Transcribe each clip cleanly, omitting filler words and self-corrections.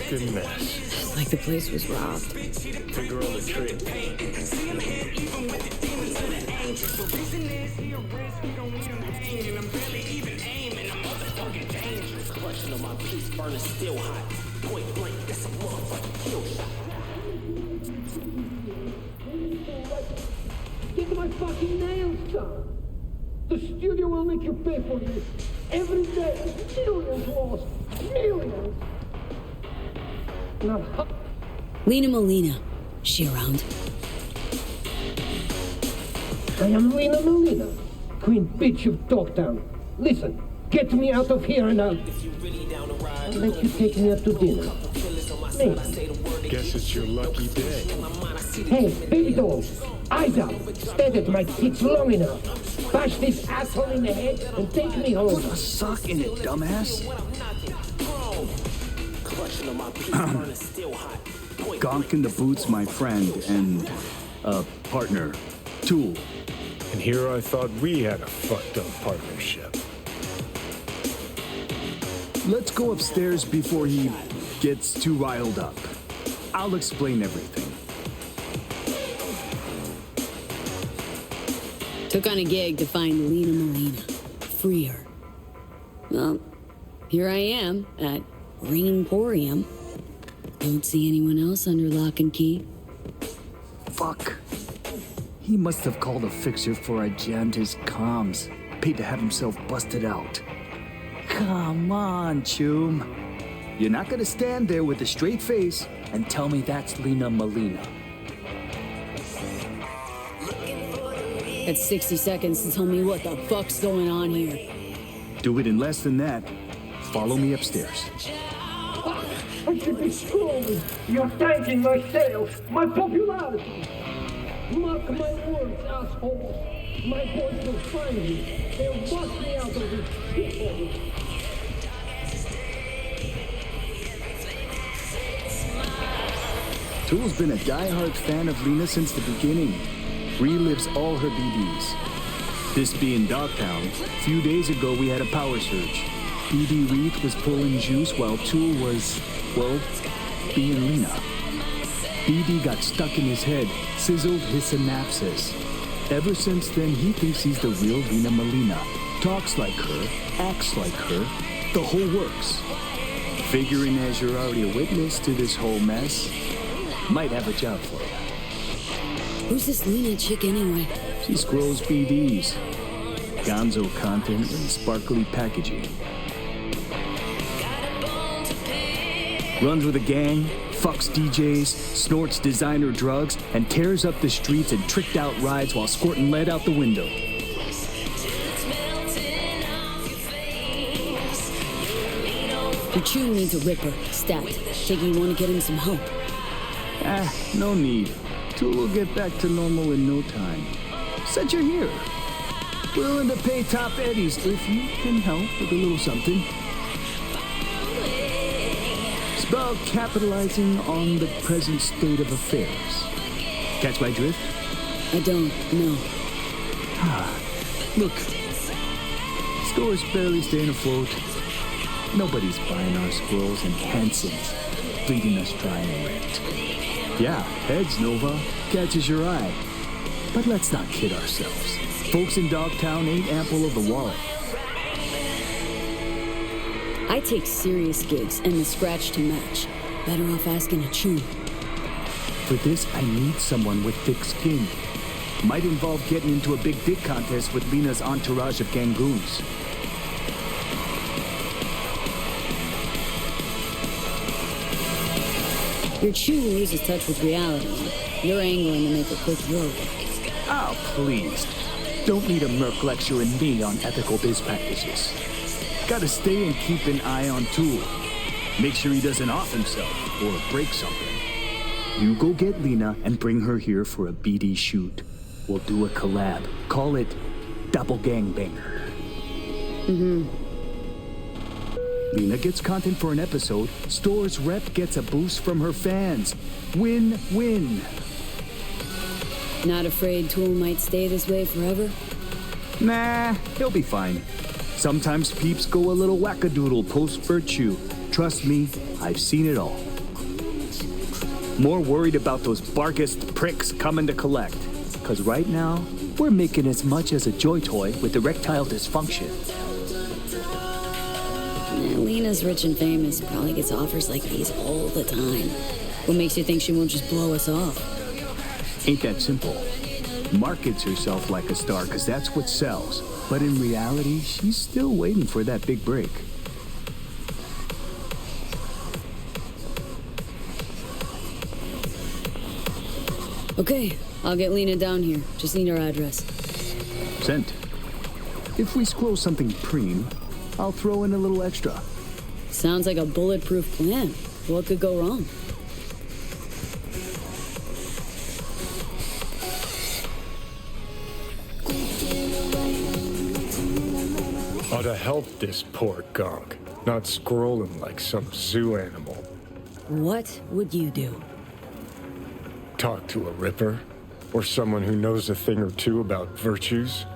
fucking mess. It's like the place was robbed. Finger on the trigger. Clutching on my piece, burning still hot. Point blank, that's a motherfucking kill shot. Get my fucking nails done. The studio will make you pay for this. Every day, millions lost. Millions. Now, Lena Molina. She around? I am Lena Molina, queen bitch of Dogtown. Listen, get me out of here and I'll let you take me out to dinner. Maybe. Guess it's your lucky day. Hey, baby doll, eyes up. Stand at my tits long enough. Bash this asshole in the head and take me home. Put a sock in it, dumbass. Gonk in the Boots, my friend, and partner, Tool. And here I thought we had a fucked up partnership. Let's go upstairs before he gets too riled up. I'll explain everything. Took on a gig to find Lena Molina. Free her. Well, here I am at Rainporium. Don't see anyone else under lock and key. Fuck. He must have called a fixer for I jammed his comms. Paid to have himself busted out. Come on, Choom. You're not gonna stand there with a straight face and tell me that's Lena Molina. That's 60 seconds to tell me what the fuck's going on here. Do it in less than that. Follow me upstairs. I should be strong. You're tanking my sales, my popularity. Mark my words, asshole. My boys will find me. They'll bust me out of this shithole. Tool's been a die-hard fan of Lena since the beginning. Relives all her BDs. This being Dogtown, a few days ago we had a power surge. BD Reed was pulling juice while Tool was, well, being Lena. BD got stuck in his head, sizzled his synapses. Ever since then, he thinks he's the real Lena Molina. Talks like her, acts like her, the whole works. Figuring as you're already a witness to this whole mess, might have a job for you. Who's this Lena chick anyway? She scrolls BDs. Gonzo content in sparkly packaging. Runs with a gang, fucks DJs, snorts designer drugs, and tears up the streets in tricked out rides while squirting lead out the window. Your Chew needs a ripper, stat. Think you want to get him some help? No need. Tool will get back to normal in no time. Said you're here. Willing to pay top eddies if you can help with a little something. It's about capitalizing on the present state of affairs. Catch my drift? I don't, no. Look. Store's barely staying afloat. Nobody's buying our squirrels and Hansons, bleeding us dry and wet. Yeah, heads, Nova, catches your eye. But let's not kid ourselves. Folks in Dogtown ain't ample of the wallet. I take serious gigs and the scratch to match. Better off asking a Chew. For this, I need someone with thick skin. Might involve getting into a big dick contest with Lena's entourage of gangoons. Your Chew loses touch with reality. You're angling to make a quick work. Oh, please. Don't need a merc lecturing me on ethical biz practices. Gotta stay and keep an eye on Tool. Make sure he doesn't off himself or break something. You go get Lena and bring her here for a BD shoot. We'll do a collab. Call it Double Gangbanger. Lena gets content for an episode. Store's rep gets a boost from her fans. Win-win. Not afraid Tool might stay this way forever? Nah, he'll be fine. Sometimes peeps go a little wackadoodle post-virtue. Trust me, I've seen it all. More worried about those barkist pricks coming to collect. Cause right now, we're making as much as a joy toy with erectile dysfunction. Yeah, Lena's rich and famous, probably gets offers like these all the time. What makes you think she won't just blow us off? Ain't that simple. Markets herself like a star cause that's what sells. But in reality, she's still waiting for that big break. Okay, I'll get Lena down here. Just need her address. Sent. If we scroll something preem, I'll throw in a little extra. Sounds like a bulletproof plan. What could go wrong? Ought to help this poor gonk, not scrolling like some zoo animal. What would you do? Talk to a ripper? Or someone who knows a thing or two about virtues?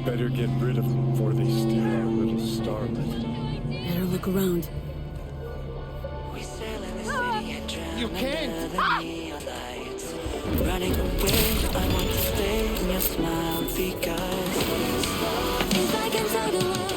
Better get rid of them before they steal our little starlet. Better look around. You can't! Running away, I want to stay in your smile because if I can tell the world,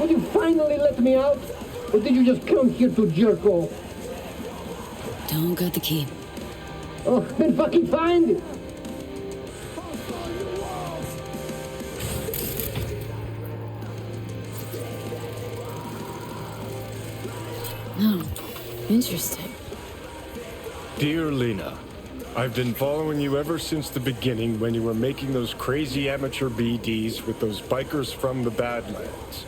Will you finally let me out? Or did you just come here to jerk off? Don't got the key. Oh, then fucking find it! Oh, interesting. Dear Lena, I've been following you ever since the beginning when you were making those crazy amateur BDs with those bikers from the Badlands.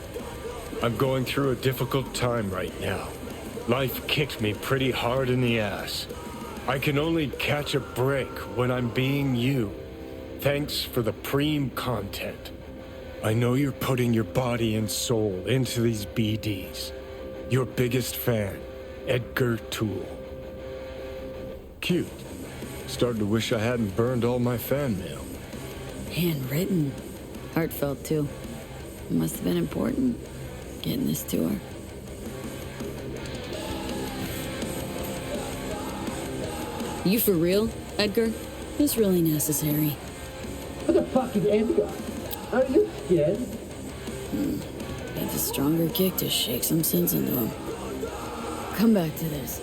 I'm going through a difficult time right now. Life kicked me pretty hard in the ass. I can only catch a break when I'm being you. Thanks for the preem content. I know you're putting your body and soul into these BDs. Your biggest fan, Edgar Toole. Cute. Starting to wish I hadn't burned all my fan mail. Handwritten. Heartfelt, too. It must have been important, getting this to her. You for real, Edgar? This really necessary. What the fuck is Edgar? Are you scared? Needs a stronger kick to shake some sense into him. Come back to this.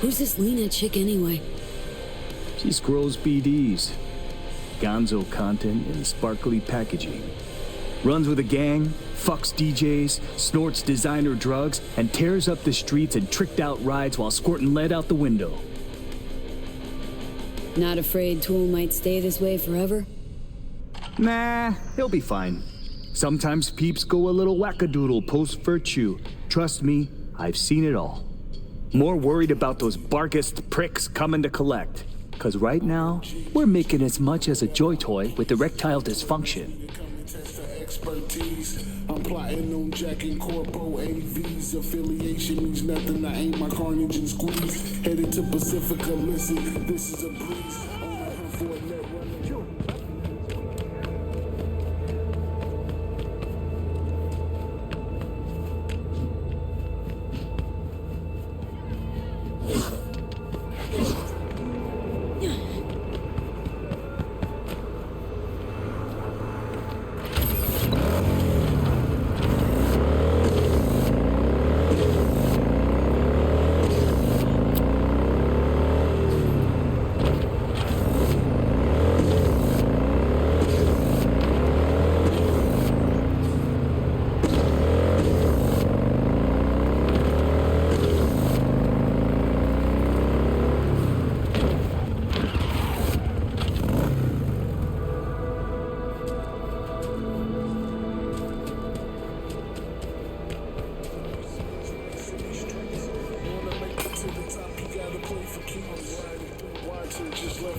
Who's this Lena chick anyway? She scrolls BDs. Gonzo content in sparkly packaging. Runs with a gang, fucks DJs, snorts designer drugs, and tears up the streets in tricked out rides while squirting lead out the window. Not afraid Tool might stay this way forever? Nah, he'll be fine. Sometimes peeps go a little wackadoodle post-virtue. Trust me, I've seen it all. More worried about those barkist pricks coming to collect. Cause right now, we're making as much as a joy toy with erectile dysfunction. Expertise. I'm plotting on jacking corpo AVs. Affiliation means nothing. I aim my carnage and squeeze. Headed to Pacifica. Listen, this is a breeze. On the hunt for a net runner.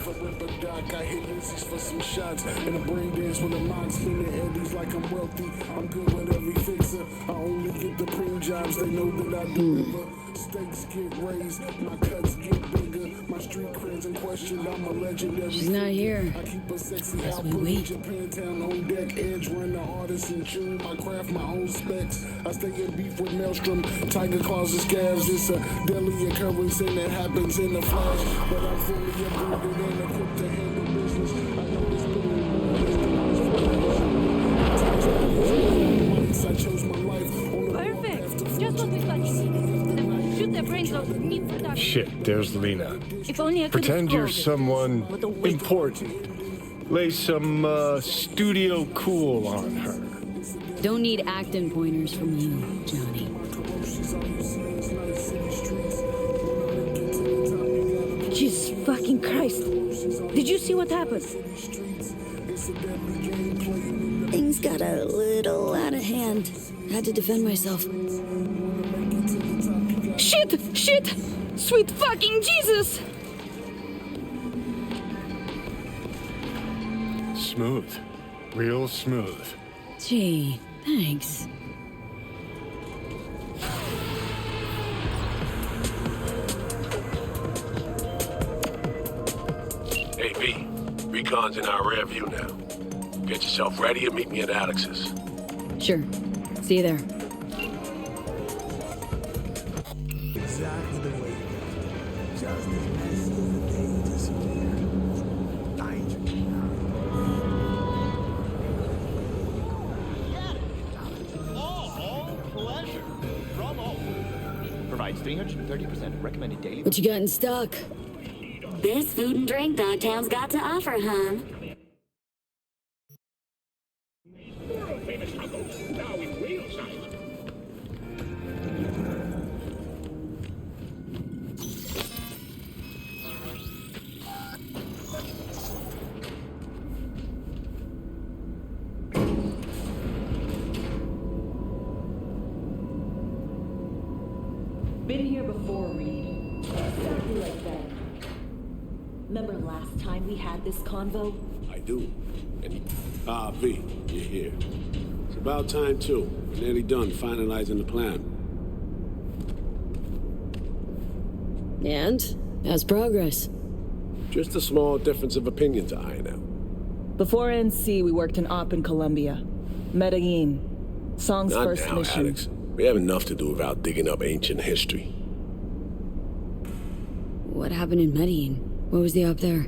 if I rip a doc, I hit Lizzie's for some shots. And a brain dance with a mock spinning eddies like I'm wealthy. I'm good with every fixer. I only get the preem jobs, they know that I deliver. Stakes get raised, my cuts get bigger. My street cred's in question, I'm a legendary. She's not here. I keep a sexy Guess we output in wait. Japantown on deck. Edge run the artist and tune. I craft my own specs. I stay in beef with Maelstrom. Tiger claws and scabs. It's a deadly occurrence and it happens in a flash. But I'm fully upgraded and equipped to handle business. I know this building. I chose my life on the Perfect. Just what we fucking shoot their brains out meat production. Shit, there's Lena. If only I could Pretend you're explode it. someone What a waste. important. Lay some studio cool on her. Don't need acting pointers from you, Johnny. Jesus fucking Christ. Did you see what happened? Things got a little out of hand. Had to defend myself. Shit! Shit! Sweet fucking Jesus! Smooth. Real smooth. Gee, thanks. Hey, V. Recon's in our rear view now. Get yourself ready and meet me at Alex's. Sure. See you there. Exactly the way you got it. Just as messy as the day you disappeared. Danger. Provides 330% recommended daily. What you got in stock? Best food and drink Dogtown's got to offer, huh? Been here before, Reed. Exactly like that. Remember last time we had this convo? I do. V, you're here. It's about time, too. We're nearly done finalizing the plan. And? How's progress? Just a small difference of opinion to iron out. Before NC, we worked in op in Colombia. Medellin. Song's Not first now, mission. Alex. We have enough to do without digging up ancient history. What happened in Medellin? What was the up there?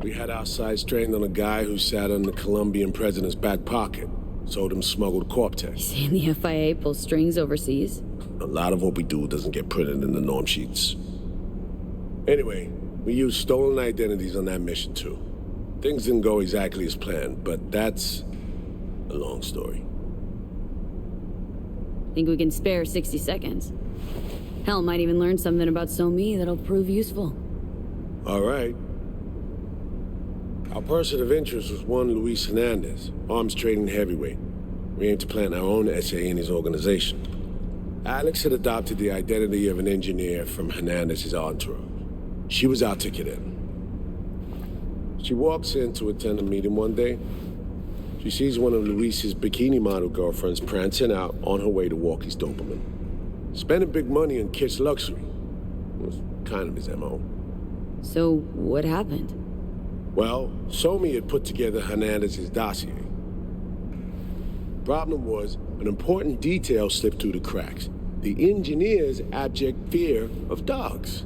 We had our sights trained on a guy who sat in the Colombian president's back pocket. Sold him smuggled Corptex. Saying the FIA pulls strings overseas? A lot of what we do doesn't get printed in the norm sheets. Anyway, we used stolen identities on that mission too. Things didn't go exactly as planned, but that's a long story. Think we can spare 60 seconds? Hell, might even learn something about So-Me that'll prove useful. All right. Our person of interest was one Luis Hernandez, arms trading heavyweight. We aim to plant our own SA in his organization. Alex had adopted the identity of an engineer from Hernandez's entourage. She was our ticket in. She walks in to attend a meeting one day. She sees one of Luis's bikini model girlfriends prancing out on her way to Walkie's Doberman. Spending big money on kitsch luxury. It was kind of his MO. So, what happened? Well, So-Me had put together Hernandez's dossier. Problem was, an important detail slipped through the cracks. The engineer's abject fear of dogs.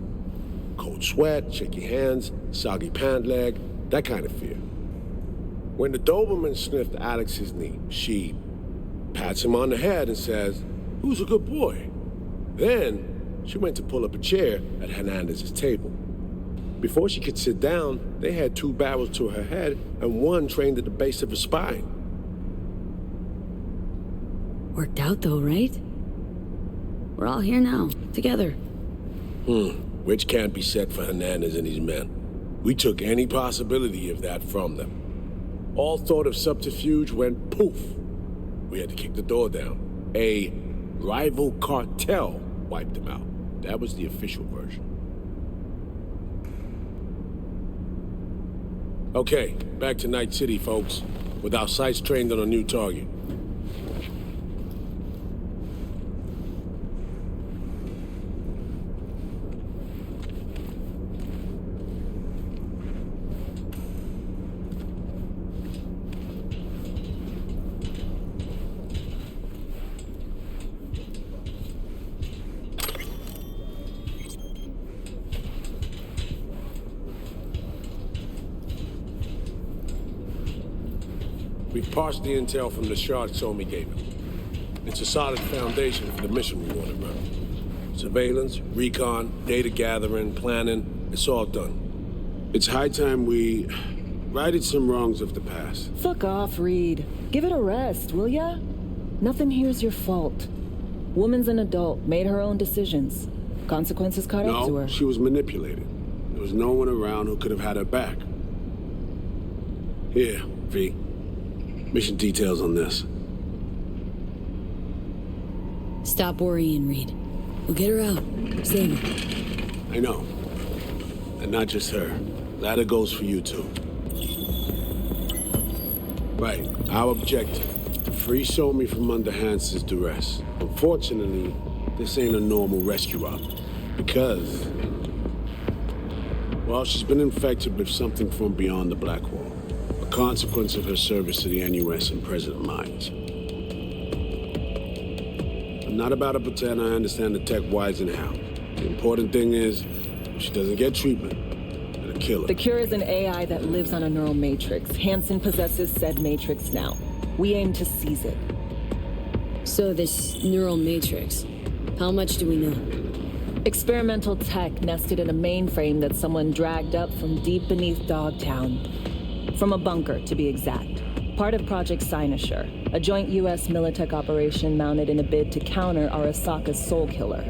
Cold sweat, shaky hands, soggy pant leg, that kind of fear. When the Doberman sniffed Alex's knee, she pats him on the head and says, "Who's a good boy?" Then she went to pull up a chair at Hernandez's table. Before she could sit down, they had two barrels to her head and one trained at the base of her spine. Worked out though, right? We're all here now, together. Which can't be said for Hernandez and his men. We took any possibility of that from them. All thought of subterfuge went poof. We had to kick the door down. A rival cartel wiped them out. That was the official version. Okay, back to Night City, folks. With our sights trained on a new target. We've parsed the intel from the shard Somi gave him. It's a solid foundation for the mission we want to run. Surveillance, recon, data gathering, planning, it's all done. It's high time we righted some wrongs of the past. Fuck off, Reed. Give it a rest, will ya? Nothing here's your fault. Woman's an adult, made her own decisions. Consequences caught up to her. No, she was manipulated. There was no one around who could have had her back. Here, V. Mission details on this. Stop worrying, Reed. We'll get her out. Save her. I know. And not just her. Ladder goes for you, too. Right. Our objective. To free Somi from under Hansen's duress. Unfortunately, this ain't a normal rescue op. Because... well, she's been infected with something from beyond the Black Wall. A consequence of her service to the NUS and President Mines. I'm not about to pretend I understand the tech whys and how. The important thing is, if she doesn't get treatment, it'll kill her. The cure is an AI that lives on a neural matrix. Hansen possesses said matrix now. We aim to seize it. So this neural matrix, how much do we know? Experimental tech nested in a mainframe that someone dragged up from deep beneath Dogtown. From a bunker, to be exact. Part of Project Cynosure, a joint U.S. Militech operation mounted in a bid to counter Arasaka's Soul Killer.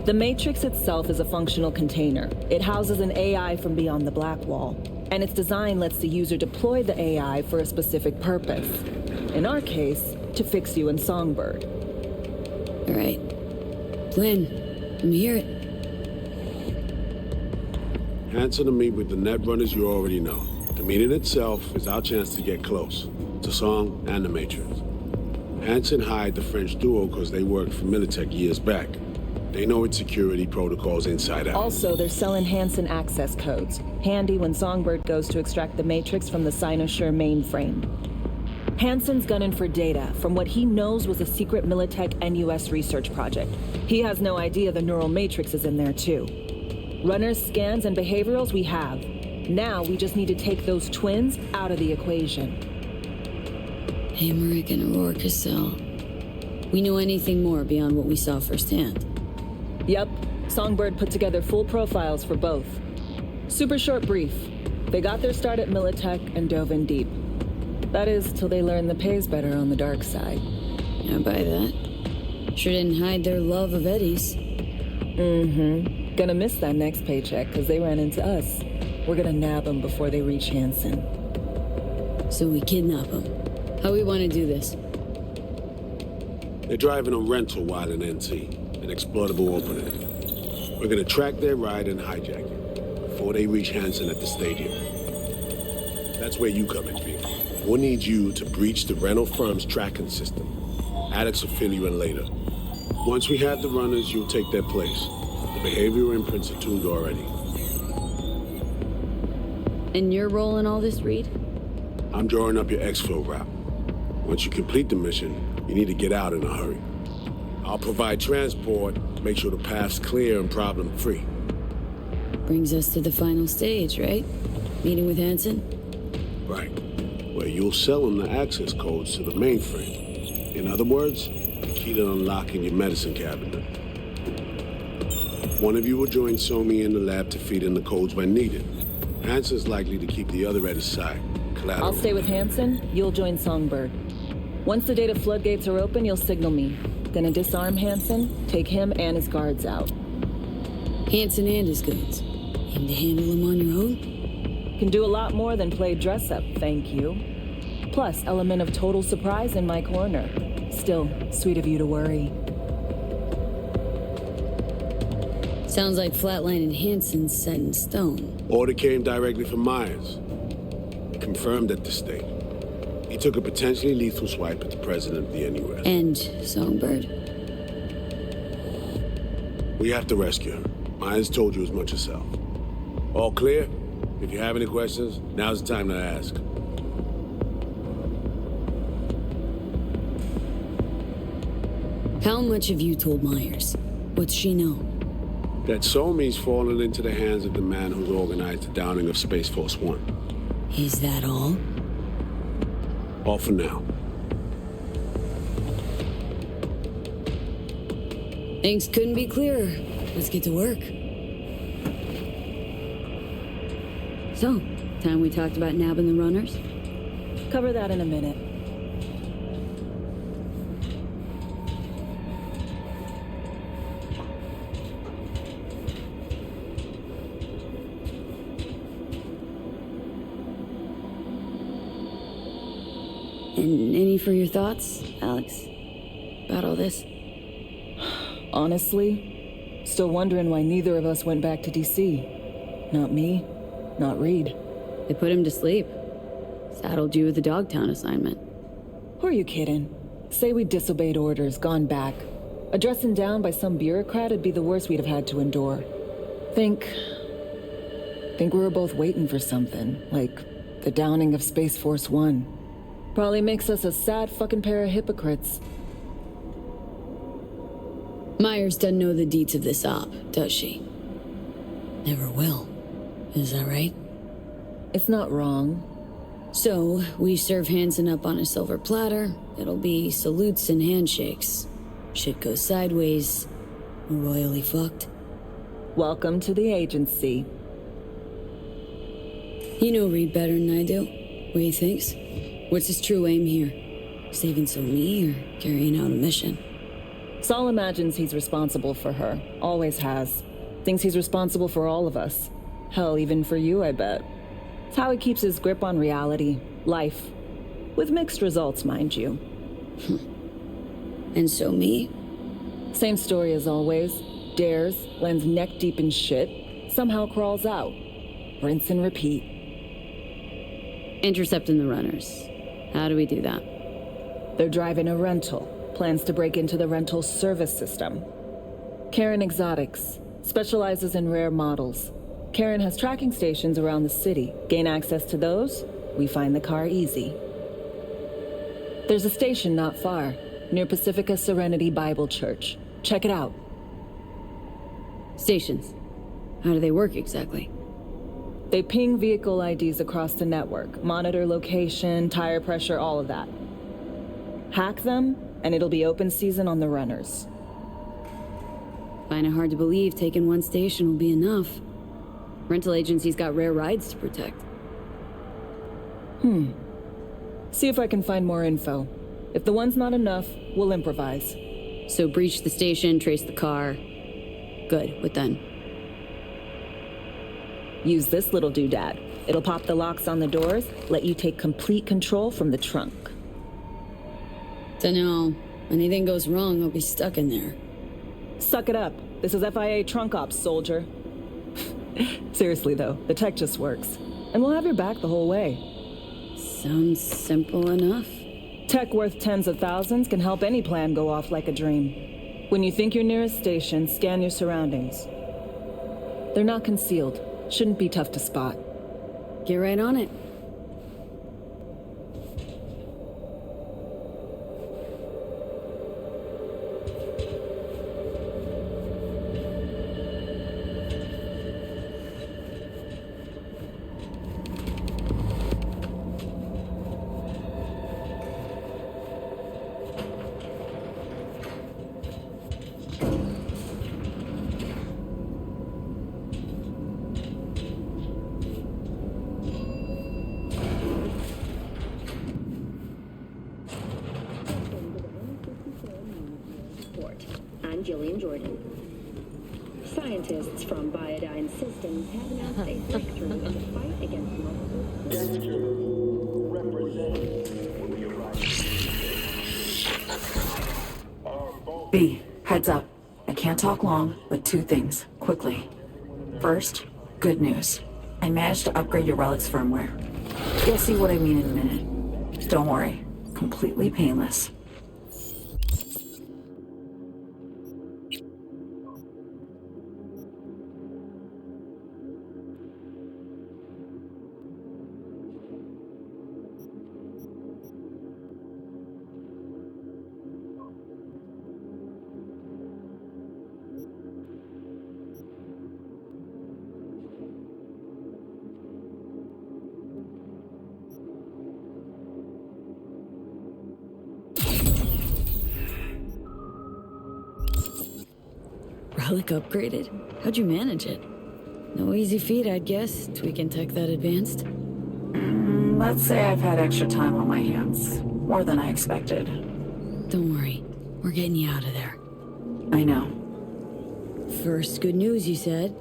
The Matrix itself is a functional container. It houses an AI from beyond the Black Wall, and its design lets the user deploy the AI for a specific purpose. In our case, to fix you and Songbird. All right. Glenn, let me hear it. Hansen to meet with the net runners you already know. The meeting itself is our chance to get close to Song and the Matrix. Hansen hired the French duo because they worked for Militech years back. They know its security protocols inside out. Also, they're selling Hansen access codes. Handy when Songbird goes to extract the Matrix from the Cynosure mainframe. Hansen's gunning for data from what he knows was a secret Militech NUS research project. He has no idea the neural matrix is in there too. Runners, scans, and behaviorals we have. Now we just need to take those twins out of the equation. Hamerick and Aurora Cassell. We know anything more beyond what we saw firsthand? Yep. Songbird put together full profiles for both. Super short brief. They got their start at Militech and dove in deep. That is, till they learned the pay's better on the dark side. I buy that. Sure didn't hide their love of Eddie's. Mm-hmm. Gonna miss that next paycheck, because they ran into us. We're gonna nab them before they reach Hansen. So we kidnap them. How we want to do this? They're driving a rental while in NT, an exploitable opening. We're gonna track their ride and hijack it before they reach Hansen at the stadium. That's where you come in, V. We'll need you to breach the rental firm's tracking system. Alex will fill you in later. Once we have the runners, you'll take their place. The behavioral imprints are tuned already. And you're rolling all this, Reed? I'm drawing up your exfil route. Once you complete the mission, you need to get out in a hurry. I'll provide transport, make sure the path's clear and problem-free. Brings us to the final stage, right? Meeting with Hansen? Right. Where you'll sell him the access codes to the mainframe. In other words, the key to unlocking your medicine cabinet. One of you will join Somi in the lab to feed in the codes when needed. Hansen's likely to keep the other at his side. Collateral. I'll stay with Hansen, you'll join Songbird. Once the data floodgates are open, you'll signal me. Gonna disarm Hansen, take him and his guards out. Hansen and his guns. Aim to handle him on your own? Can do a lot more than play dress-up, thank you. Plus, element of total surprise in my corner. Still, sweet of you to worry. Sounds like Flatline and Hansen's set in stone. Order came directly from Myers. confirmed at the state. He took a potentially lethal swipe at the president of the NUS. And Songbird? We have to rescue her. Myers told you as much herself. All clear? If you have any questions, now's the time to ask. How much have you told Myers? What's she know? That Somi's fallen into the hands of the man who's organized the downing of Space Force One. Is that all? All for now. Things couldn't be clearer. Let's get to work. So, time we talked about nabbing the runners? Cover that in a minute. And any for your thoughts, Alex? About all this? Honestly, still wondering why neither of us went back to DC. Not me, not Reed. They put him to sleep. Saddled you with the Dogtown assignment. Who are you kidding? Say we disobeyed orders, gone back. A dressing down by some bureaucrat would be the worst we'd have had to endure. Think we were both waiting for something, like the downing of Space Force One. Probably makes us a sad fucking pair of hypocrites. Myers doesn't know the deets of this op, does she? Never will. Is that right? It's not wrong. So, we serve Hansen up on a silver platter. It'll be salutes and handshakes. Shit goes sideways. We're royally fucked. Welcome to the agency. You know Reed better than I do. What he thinks? What's his true aim here? Saving Somi or carrying out a mission? Saul imagines he's responsible for her. Always has. Thinks he's responsible for all of us. Hell, even for you, I bet. It's how he keeps his grip on reality, life. With mixed results, mind you. And Somi? Same story as always. Dares, lands neck deep in shit, somehow crawls out. Rinse and repeat. Intercepting the runners. How do we do that? They're driving a rental. Plans to break into the rental service system. Karen Exotics specializes in rare models. Karen has tracking stations around the city. Gain access to those, we find the car easy. There's a station not far, near Pacifica Serenity Bible Church. Check it out. Stations. How do they work exactly? They ping vehicle IDs across the network, monitor location, tire pressure, all of that. Hack them, and it'll be open season on the runners. Find it hard to believe taking one station will be enough. Rental agency's got rare rides to protect. See if I can find more info. If the one's not enough, we'll improvise. So breach the station, trace the car. Good, what then? Use this little doodad. It'll pop the locks on the doors, let you take complete control from the trunk. Dunno. Anything goes wrong, I'll be stuck in there. Suck it up. This is FIA trunk ops, soldier. Seriously though, the tech just works. And we'll have your back the whole way. Sounds simple enough. Tech worth tens of thousands can help any plan go off like a dream. When you think you're near a station, scan your surroundings. They're not concealed. Shouldn't be tough to spot. Get right on it. Scientists from Biodyne Systems have announced a breakthrough in the fight against multiple... B, heads up. I can't talk long, but two things, quickly. First, good news. I managed to upgrade your relic's firmware. You'll see what I mean in a minute. Don't worry. Completely painless. Relic upgraded? How'd you manage it? No easy feat, I'd guess, tweaking tech that advanced. Let's say I've had extra time on my hands. More than I expected. Don't worry. We're getting you out of there. I know. First good news, you said.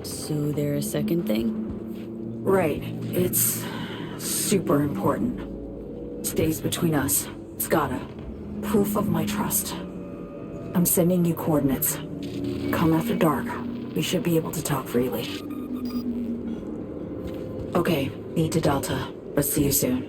So there a second thing? Right. It's super important. Stays between us. It's gotta. Proof of my trust. I'm sending you coordinates. Come after dark. We should be able to talk freely. Okay, need to Delta. But see you soon.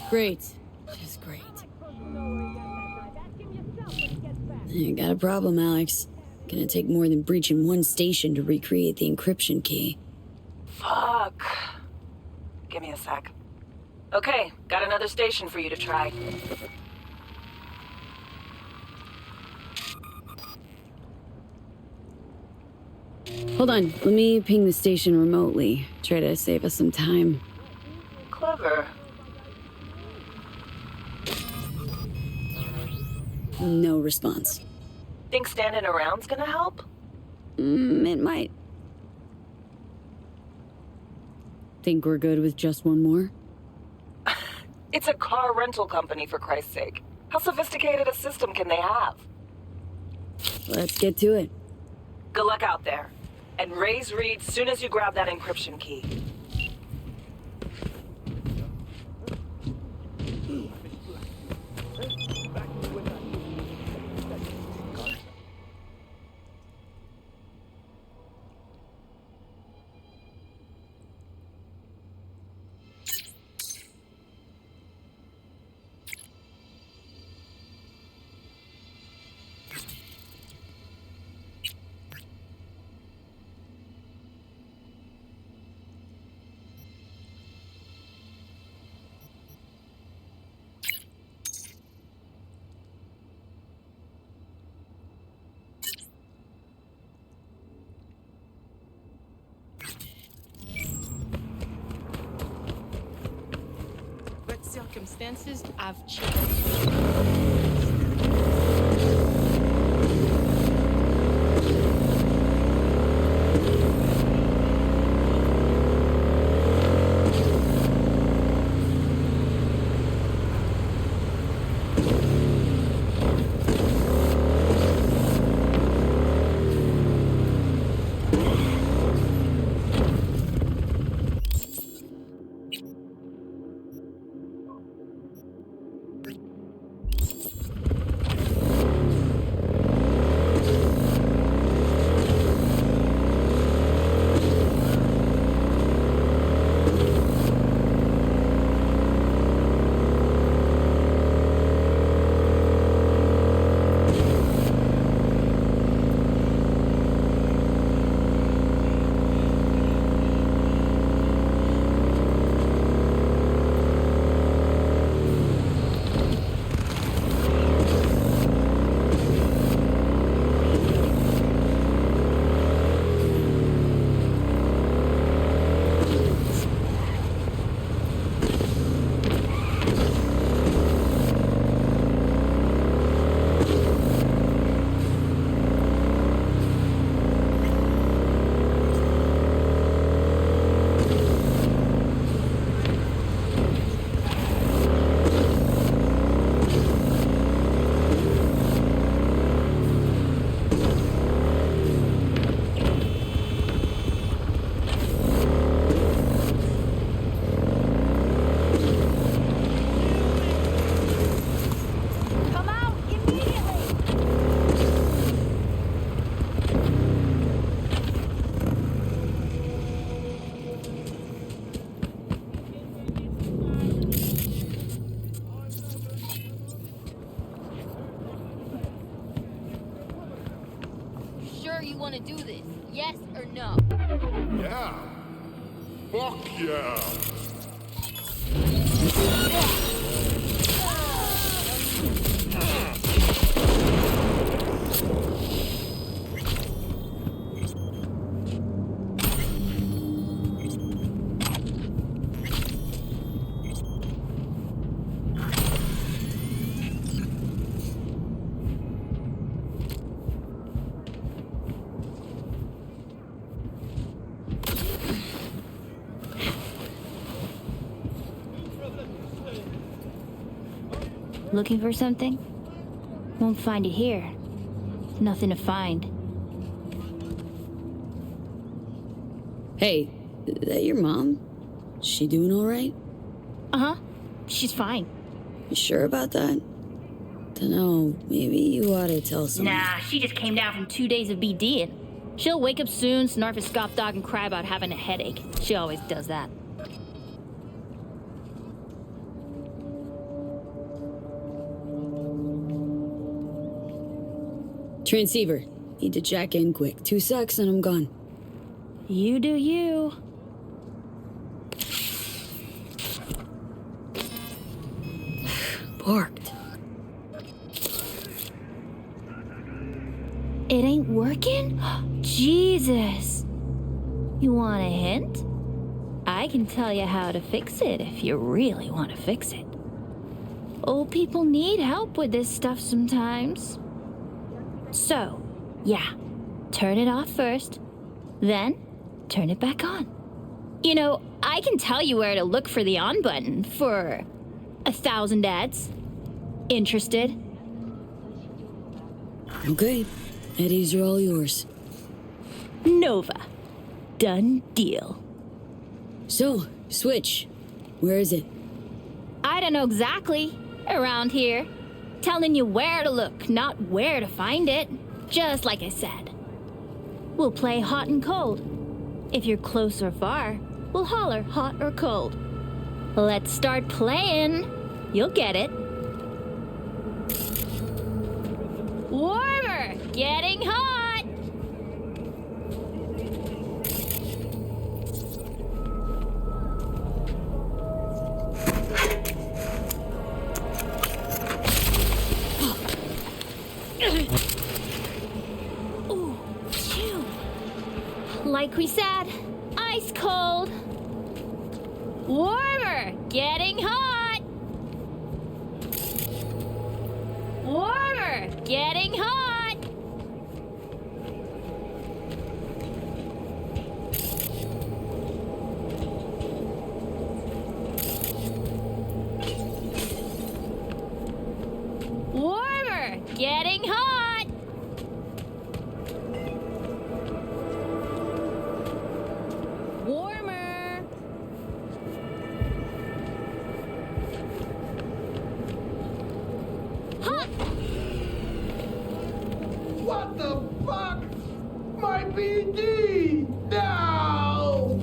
Great. Just great. You got a problem, Alex. Gonna take more than breaching one station to recreate the encryption key. Fuck. Give me a sec. Okay, got another station for you to try. Hold on, let me ping the station remotely. Try to save us some time. Clever. No response. Think standing around's gonna help? It might. Think we're good with just one more? It's a car rental company, for Christ's sake. How sophisticated a system can they have? Let's get to it. Good luck out there. And raise Reed soon as you grab that encryption key. circumstances have changed. Sure you want to do this? Yes or no? Yeah. Fuck yeah. Looking for something? Won't find it here. Nothing to find. Hey, is that your mom? She doing all right? Uh-huh. She's fine. You sure about that? Dunno, maybe you ought to tell someone. Nah, she just came down from 2 days of BDing. She'll wake up soon, snarf a scoff dog, and cry about having a headache. She always does that. Transceiver. Need to jack in quick. 2 secs and I'm gone. You do you. Parked. It ain't working? Jesus. You want a hint? I can tell you how to fix it if you really want to fix it. Old people need help with this stuff sometimes. So, yeah, turn it off first, then turn it back on. You know, I can tell you where to look for the on button for 1,000 ads. Interested? Okay, Eddies are all yours. Nova. Done deal. So, Switch, where is it? I don't know exactly. Around here. Telling you where to look, not where to find it. Just like I said. We'll play hot and cold. If you're close or far, we'll holler hot or cold. Let's start playing. You'll get it. Warmer! Getting hot! Ooh, chew. Like we said, ice cold. Warmer, getting hot. getting hot! Warmer, getting hot! Warmer! Hot! What the fuck? My BD! No!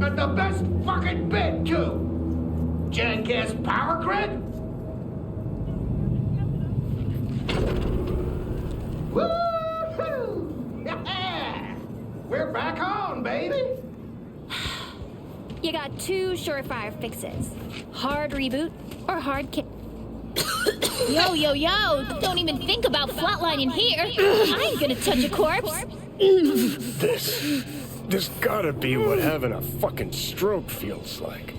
And the best fucking bit, too! Jackass power grid? Woo-hoo! Yeah! We're back on, baby! You got two surefire fixes. Hard reboot or hard kick. Yo, don't even think about flatlining here. I ain't gonna touch a corpse. This gotta be what having a fucking stroke feels like.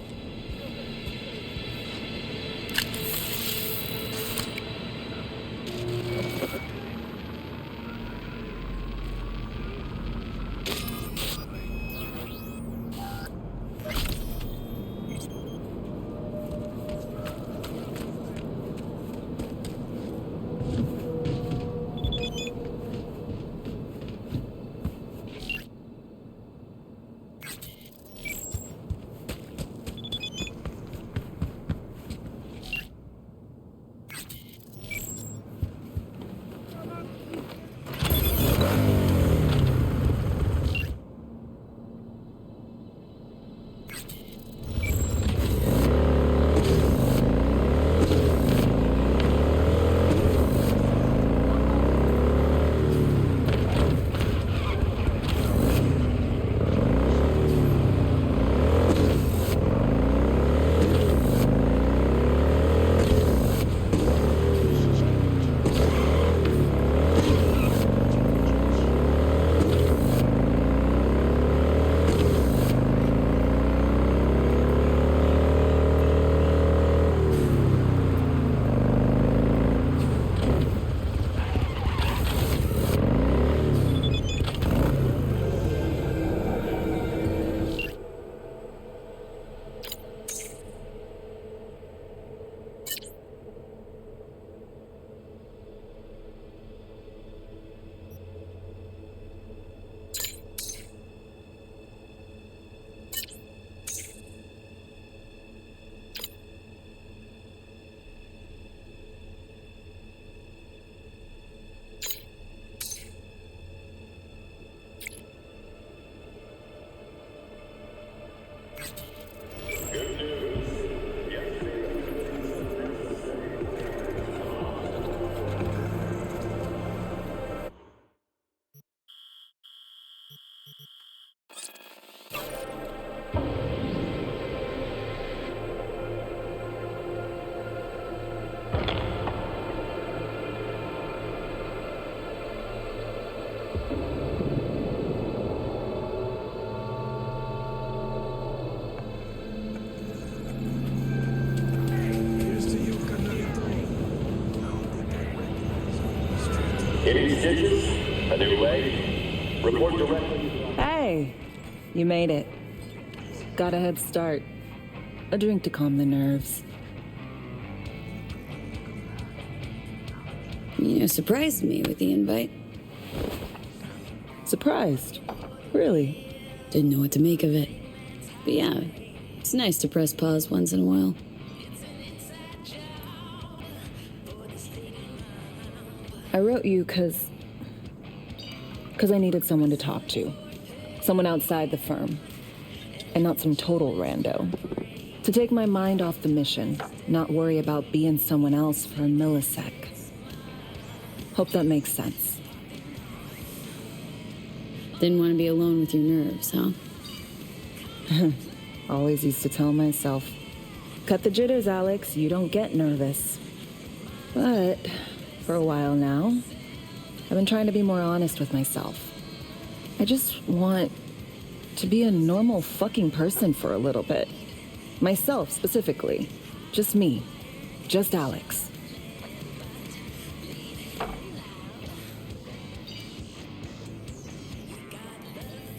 Any stitches? A new leg? Report directly. Hey, you made it. Got a head start. A drink to calm the nerves. You surprised me with the invite. Surprised? Really? Didn't know what to make of it. But yeah, it's nice to press pause once in a while. I wrote you because I needed someone to talk to. Someone outside the firm. And not some total rando. To take my mind off the mission, not worry about being someone else for a millisec. Hope that makes sense. Didn't want to be alone with your nerves, huh? Always used to tell myself, cut the jitters, Alex, you don't get nervous. But for a while now, I've been trying to be more honest with myself. I just want to be a normal fucking person for a little bit. Myself, specifically. Just me. Just Alex.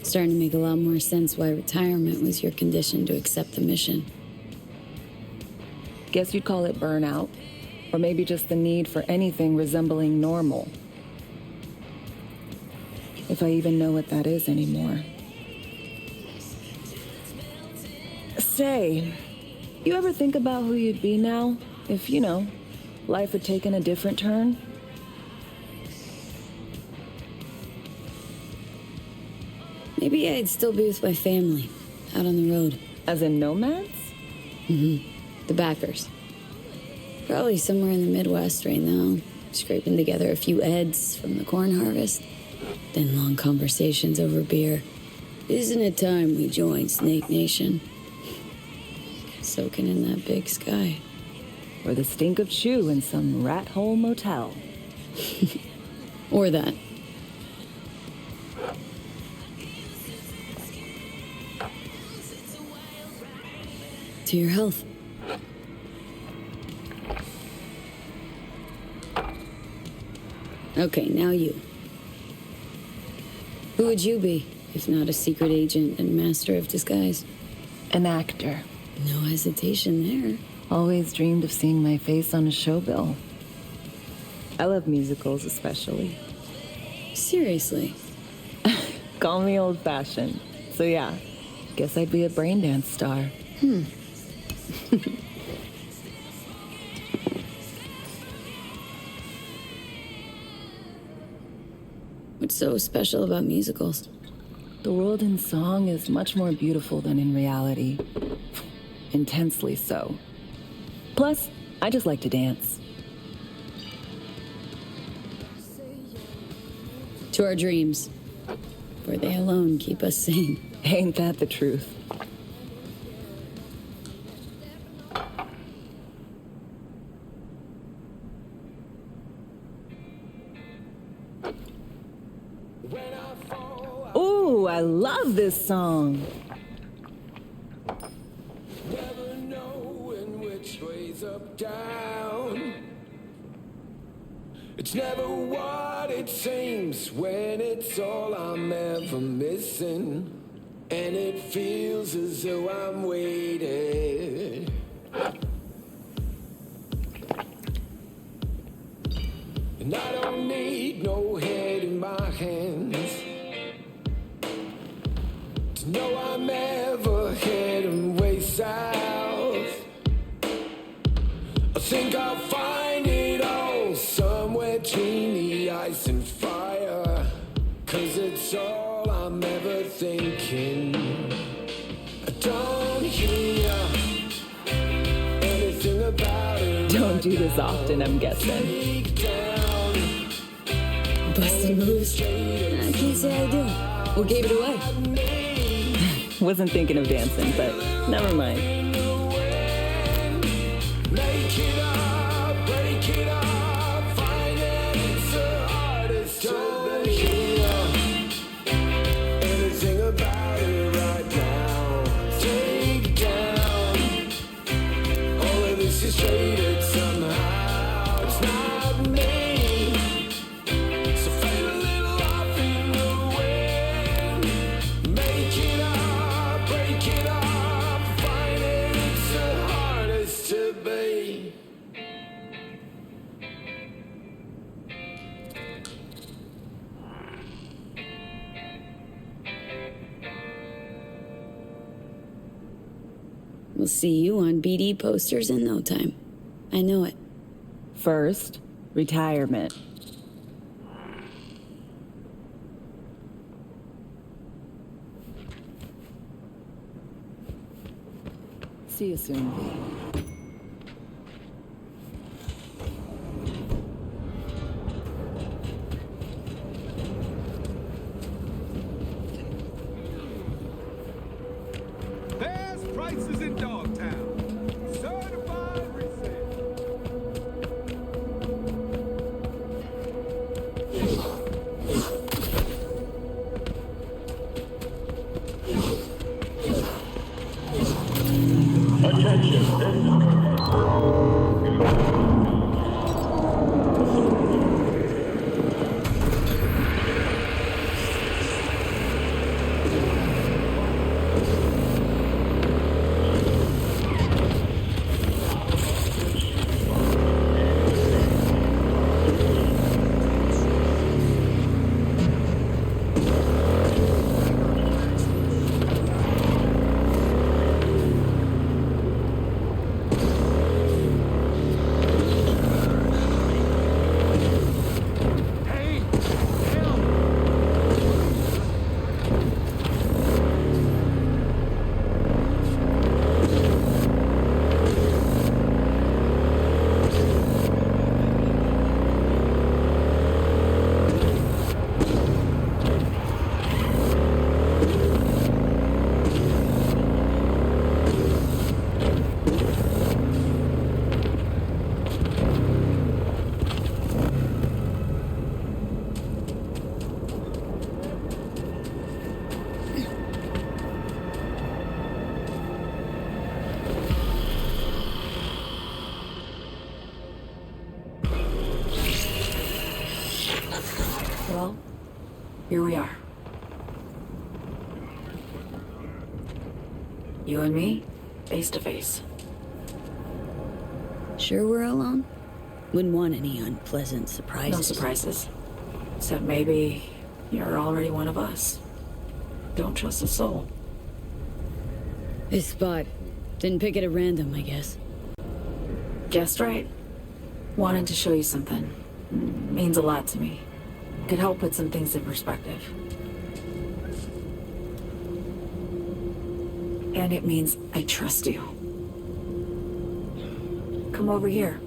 Starting to make a lot more sense why retirement was your condition to accept the mission. Guess you'd call it burnout. Or maybe just the need for anything resembling normal. If I even know what that is anymore. Say, you ever think about who you'd be now if, life had taken a different turn? Maybe I'd still be with my family, out on the road. As in nomads? Mm-hmm. The backers. Probably somewhere in the Midwest right now, scraping together a few eds from the corn harvest. Then long conversations over beer. Isn't it time we joined Snake Nation? Soaking in that big sky. Or the stink of chew in some rat hole motel. Or that. To your health. Okay, now you. Who would you be, if not a secret agent and master of disguise? An actor. No hesitation there. Always dreamed of seeing my face on a show bill. I love musicals especially. Seriously? Call me old-fashioned. So yeah, guess I'd be a brain dance star. What's so special about musicals? The world in song is much more beautiful than in reality. Intensely so. Plus, I just like to dance. To our dreams. For they alone keep us sane. Ain't that the truth? Ooh, I love this song. Never knowing which way's up, down. It's never what it seems when it's all I'm ever missing. And it feels as though I'm waiting. And I don't need no head in my hands to know I'm ever heading way south. I think I'll find it all somewhere between the ice and fire. 'Cause it's all I'm ever thinking. I don't hear anything about it. Don't do this often, I'm guessing. Busted moves. I can't say I do. What gave it away? Wasn't thinking of dancing, but never mind. Make it up, break it up, find it, it's the hardest to hear anything about it right now. Take down all of this is traded somehow. It's not me. So fade a little off in the wind. Make it up, break it up, find it, it's the hardest to be. We'll see you on BD posters in no time. I know it. First, retirement. See you soon, V. Best prices in Dogtown. Certified resale. Well, here we are. You and me, face to face. Sure we're alone? Wouldn't want any unpleasant surprises. No surprises. Except maybe you're already one of us. Don't trust a soul. This spot. Didn't pick it at random, I guess. Guessed right. Wanted to show you something. Means a lot to me. Could help put some things in perspective. And it means I trust you. Come over here.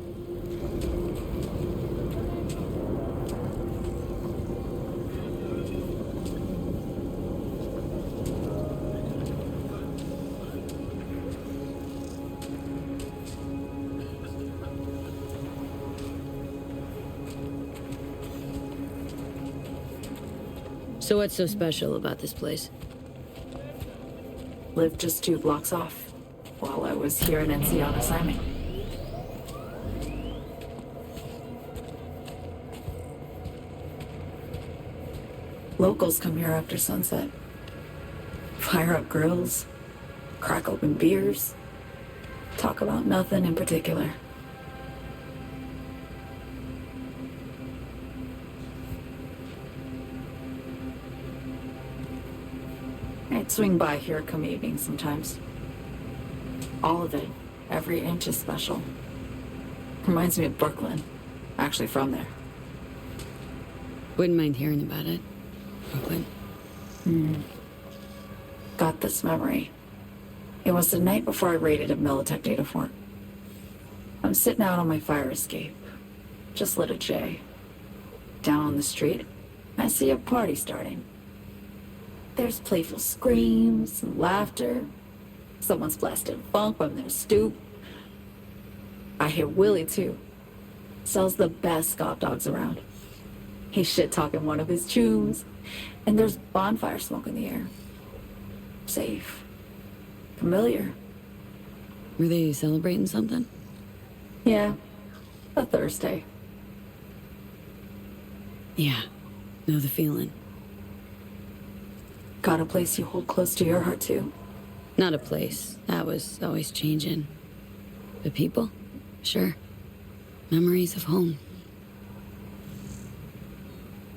So what's so special about this place? Lived just 2 blocks off, while I was here in NC on assignment. Locals come here after sunset. Fire up grills, crack open beers, talk about nothing in particular. I'd swing by here come evening sometimes. All of it, every inch is special. Reminds me of Brooklyn. Actually from there. Wouldn't mind hearing about it. Brooklyn. Got this memory. It was the night before I raided a Militech data fort. I'm sitting out on my fire escape. Just lit a J. Down on the street, I see a party starting. There's playful screams and laughter. Someone's blasting funk from their stoop. I hear Willie, too. Sells the best scout dogs around. He's shit-talking one of his tunes, and there's bonfire smoke in the air. Safe. Familiar. Were they celebrating something? Yeah. A Thursday. Yeah. Know the feeling. Got a place you hold close to your heart, too. Not a place. That was always changing. But people? Sure. Memories of home.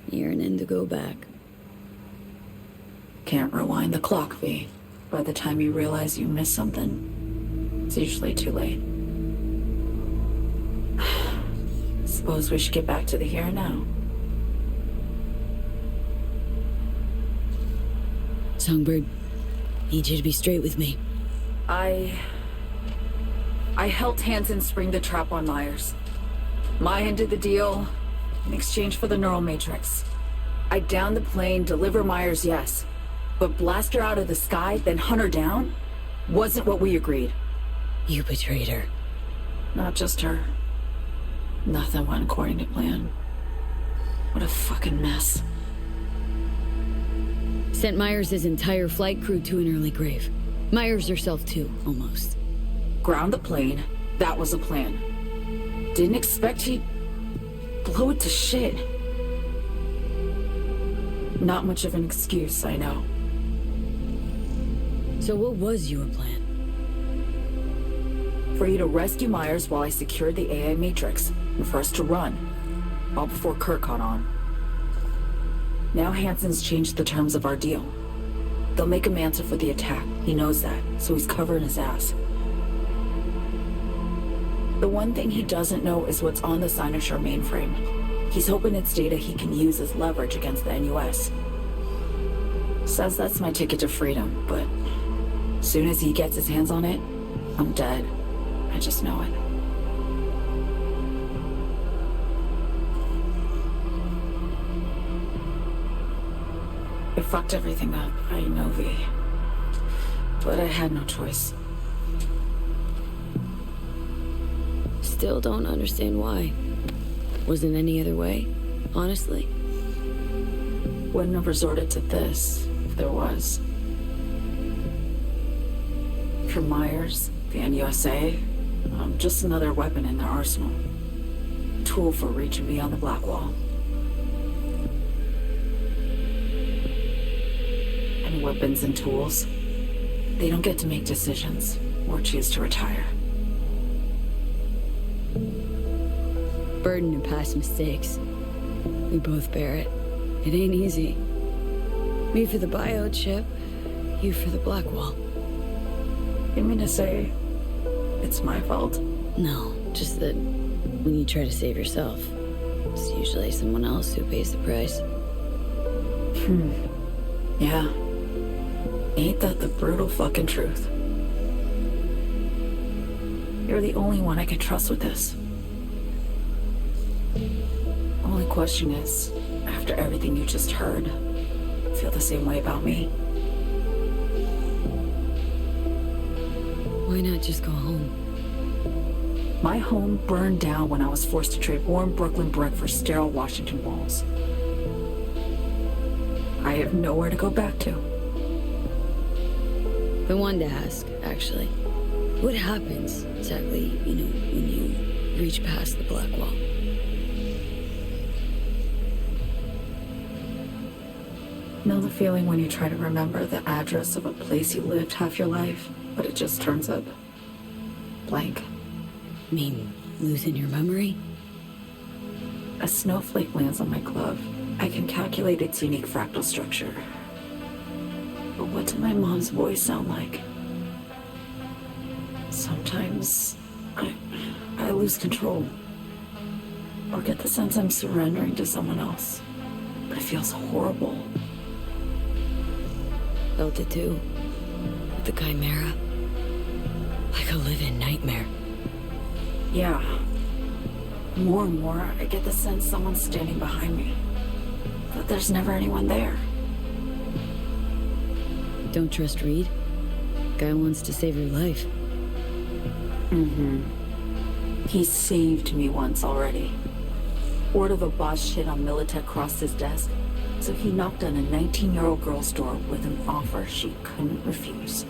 Yearning to go back. Can't rewind the clock, V. By the time you realize you missed something, it's usually too late. Suppose we should get back to the here and now. Songbird, need you to be straight with me. I helped Hansen spring the trap on Myers. Maya did the deal in exchange for the neural matrix. I downed the plane, deliver Myers, yes. But blast her out of the sky, then hunt her down? Wasn't what we agreed. You betrayed her. Not just her. Nothing went according to plan. What a fucking mess. Sent Myers' entire flight crew to an early grave. Myers herself too, almost. Ground the plane. That was a plan. Didn't expect he'd blow it to shit. Not much of an excuse, I know. So what was your plan? For you to rescue Myers while I secured the AI Matrix, and for us to run, all before Kurt caught on. Now Hansen's changed the terms of our deal. They'll make him answer for the attack. He knows that, so he's covering his ass. The one thing he doesn't know is what's on the Cynosure mainframe. He's hoping it's data he can use as leverage against the NUS. Says that's my ticket to freedom, but as soon as he gets his hands on it, I'm dead. I just know it. I fucked everything up, I know, V. But I had no choice. Still don't understand why. Wasn't any other way, honestly. Wouldn't have resorted to this, if there was. For Myers, the NUSA, I'm just another weapon in their arsenal. A tool for reaching beyond the black wall. any weapons and tools. They don't get to make decisions or choose to retire. Burden of past mistakes. We both bear it. It ain't easy. Me for the biochip, you for the Blackwall. You mean to say it's my fault? No, just that when you try to save yourself, it's usually someone else who pays the price. Yeah. Ain't that the brutal fucking truth? You're the only one I can trust with this. Only question is, after everything you just heard, feel the same way about me? Why not just go home? My home burned down when I was forced to trade warm Brooklyn brick for sterile Washington walls. I have nowhere to go back to. I wanted to ask, actually. What happens, exactly, when you reach past the Blackwall? Know the feeling when you try to remember the address of a place you lived half your life, but it just turns up blank? Mean losing your memory? A snowflake lands on my glove. I can calculate its unique fractal structure. But what did my mom's voice sound like? Sometimes I lose control. Or get the sense I'm surrendering to someone else. But it feels horrible. Felt it too. With the Chimera. Like a living nightmare. Yeah. More and more, I get the sense someone's standing behind me. But there's never anyone there. Don't trust Reed? Guy wants to save your life. He saved me once already. Word of a boss shit on Militech crossed his desk, so he knocked on a 19-year-old girl's door with an offer she couldn't refuse.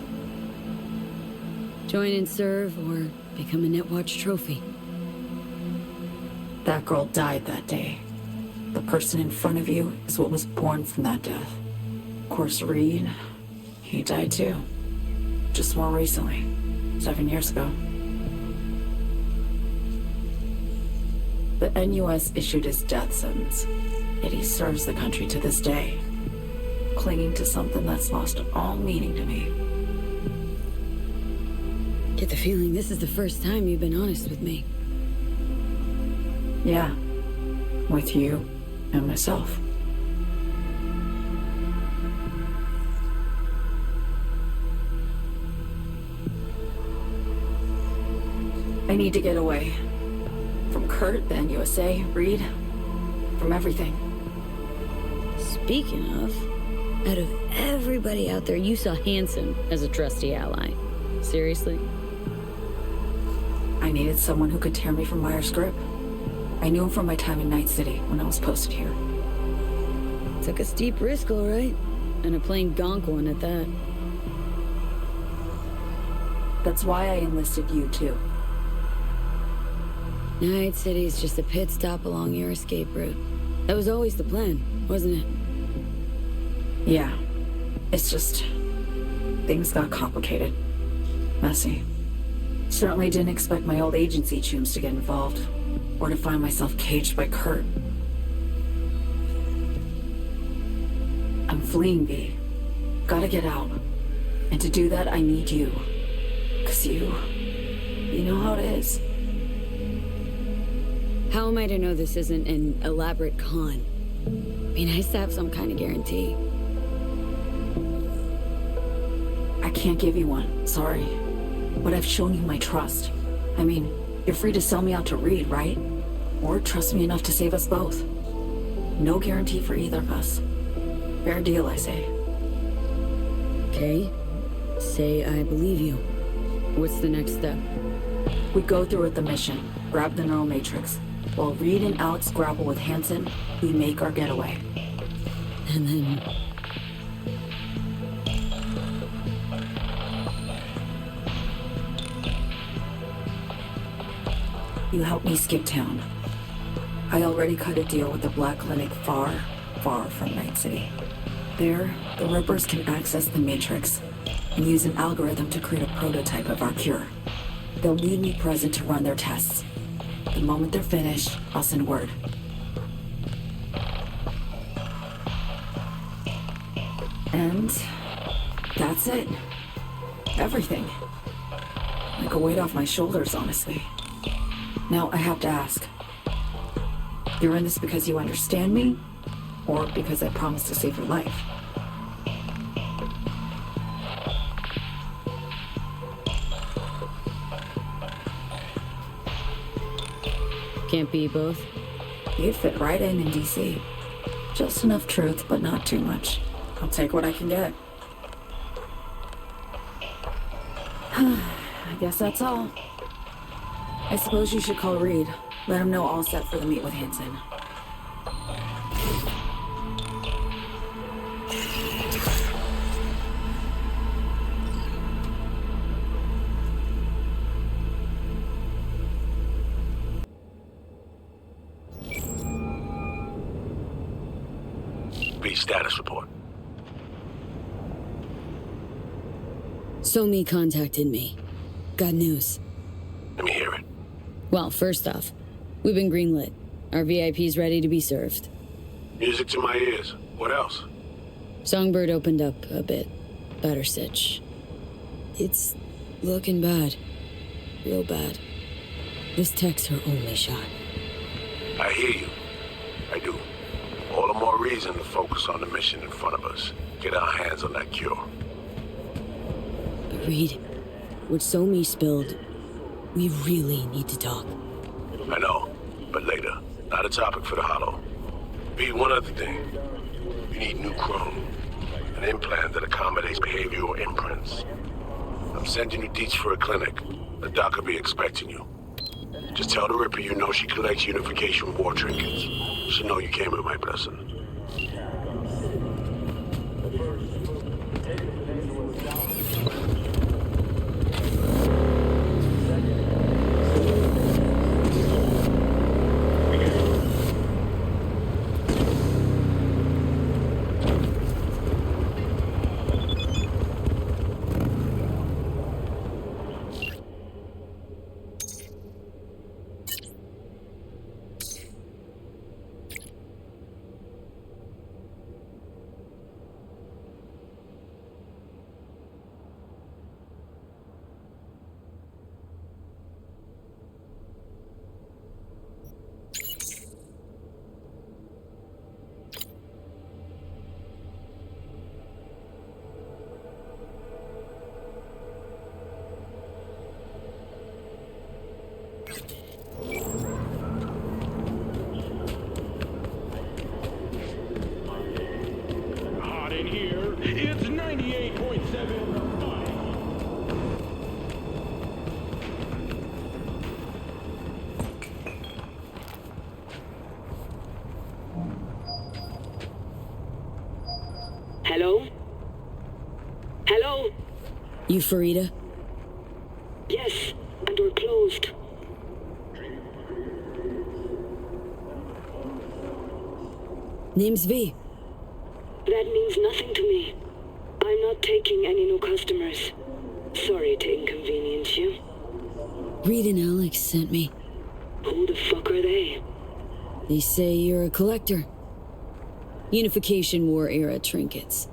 Join and serve, or become a Netwatch trophy. That girl died that day. The person in front of you is what was born from that death. Of course, Reed, he died too. Just more recently, 7 years ago. The NUS issued his death sentence, yet he serves the country to this day, clinging to something that's lost all meaning to me. Get the feeling this is the first time you've been honest with me. Yeah, with you and myself. I need to get away. From Kurt, then USA, Reed, from everything. Speaking of, out of everybody out there, you saw Hansen as a trusty ally. Seriously? I needed someone who could tear me from Myers' grip. I knew him from my time in Night City when I was posted here. Took a steep risk, all right. And a plain gonk one at that. That's why I enlisted you, too. Night City's just a pit stop along your escape route. That was always the plan, wasn't it? Yeah. It's just... things got complicated. Messy. Certainly didn't expect my old agency chooms to get involved. Or to find myself caged by Kurt. I'm fleeing, V. Gotta get out. And to do that, I need you. 'Cause you know how it is. How am I to know this isn't an elaborate con? Be nice to have some kind of guarantee. I can't give you one, sorry. But I've shown you my trust. I mean, you're free to sell me out to Reed, right? Or trust me enough to save us both. No guarantee for either of us. Fair deal, I say. Okay. Say I believe you. What's the next step? We go through with the mission, grab the neural matrix. While Reed and Alex grapple with Hansen, we make our getaway. And then... You help me skip town. I already cut a deal with the Black Clinic far, far from Night City. There, the Rippers can access the Matrix and use an algorithm to create a prototype of our cure. They'll need me present to run their tests. The moment they're finished, I'll send word. And that's it. Everything. Like a weight off my shoulders, honestly. Now, I have to ask. You're in this because you understand me? Or because I promised to save your life? Can't be both. You'd fit right in DC. Just enough truth, but not too much. I'll take what I can get. I guess that's all. I suppose you should call Reed. Let him know all set for the meet with Hanson. B status report. Somi contacted me. Got news. Let me hear it. Well, first off, we've been greenlit. Our VIP's ready to be served. Music to my ears. What else? Songbird opened up a bit. Better sitch. It's looking bad. Real bad. This tech's her only shot. I hear you. I do. All the more reason to focus on the mission in front of us. Get our hands on that cure. But Reed, what Somi spilled, we really need to talk. I know, but later. Not a topic for the Hollow. B, one other thing. You need new chrome. An implant that accommodates behavioral imprints. I'm sending you deets for a clinic. The doc will be expecting you. Just tell the Ripper you know she collects unification war trinkets. She'll know you came with my blessing. Hot in here. It's 98.7. Hello? Hello? You Farida? Yes, and we're closed. Name's V. That means nothing to me. I'm not taking any new customers. Sorry to inconvenience you. Reed and Alex sent me. Who the fuck are they? They say you're a collector. Unification War era trinkets.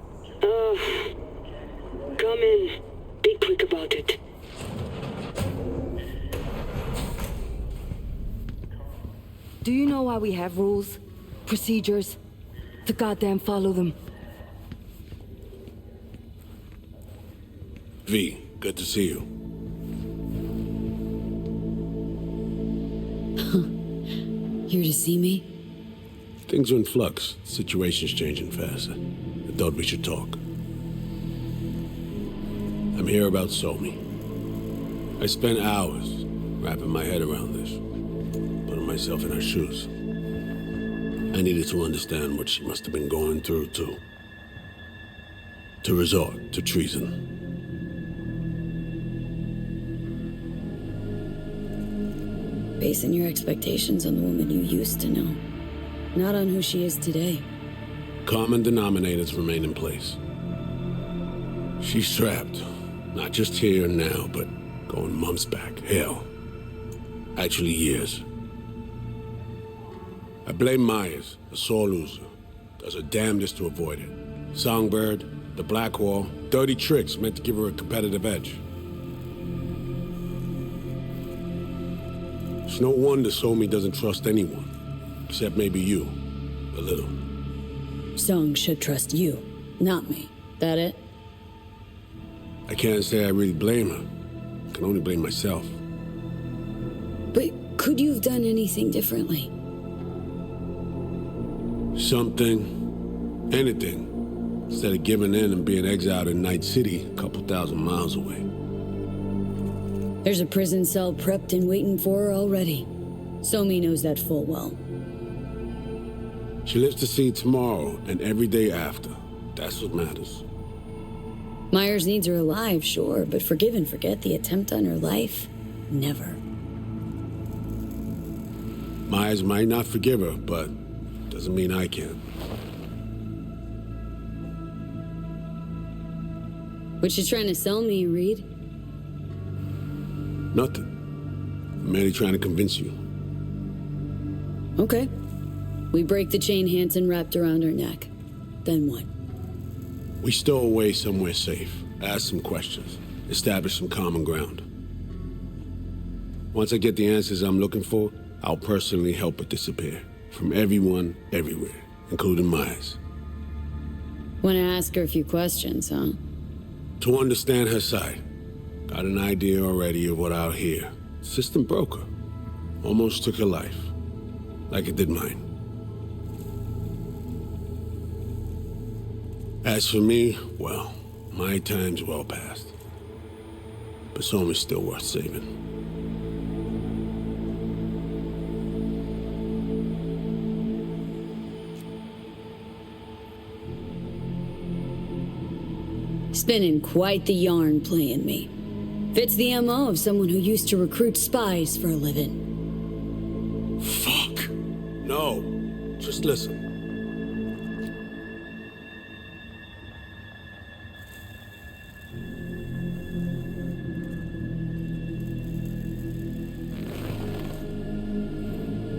Come in. Be quick about it. Do you know why we have rules? Procedures? To goddamn follow them. V, good to see you. Here to see me? Things are in flux. Situation's changing fast. I thought we should talk. I'm here about Somi. I spent hours wrapping my head around this, putting myself in her shoes. I needed to understand what she must have been going through to resort to treason. Basing your expectations on the woman you used to know, not on who she is today. Common denominators remain in place. She's trapped, not just here and now, but going months back. Hell, actually years. I blame Myers, a sore loser. Does her damnedest to avoid it. Songbird, the Blackwall, dirty tricks meant to give her a competitive edge. It's no wonder Somi doesn't trust anyone, except maybe you, a little. Song should trust you, not me. That it? I can't say I really blame her. I can only blame myself. But could you have done anything differently? Something, anything, instead of giving in and being exiled in Night City, a couple thousand miles away. There's a prison cell prepped and waiting for her already. Somi knows that full well. She lives to see tomorrow and every day after. That's what matters. Myers needs her alive, sure, but forgive and forget the attempt on her life? Never. Myers might not forgive her, but doesn't mean I can. What you trying to sell me, Reed? Nothing. I'm merely trying to convince you. Okay. We break the chain Hanson wrapped around her neck. Then what? We stow away somewhere safe, ask some questions, establish some common ground. Once I get the answers I'm looking for, I'll personally help her disappear. From everyone, everywhere, including Myers. Want to ask her a few questions, huh? To understand her side. Got an idea already of what I'll hear. System broke her. Almost took her life. Like it did mine. As for me, well, my time's well past. But Somi's still worth saving. Spinning quite the yarn playing me. Fits the MO of someone who used to recruit spies for a living. Fuck. No. Just listen.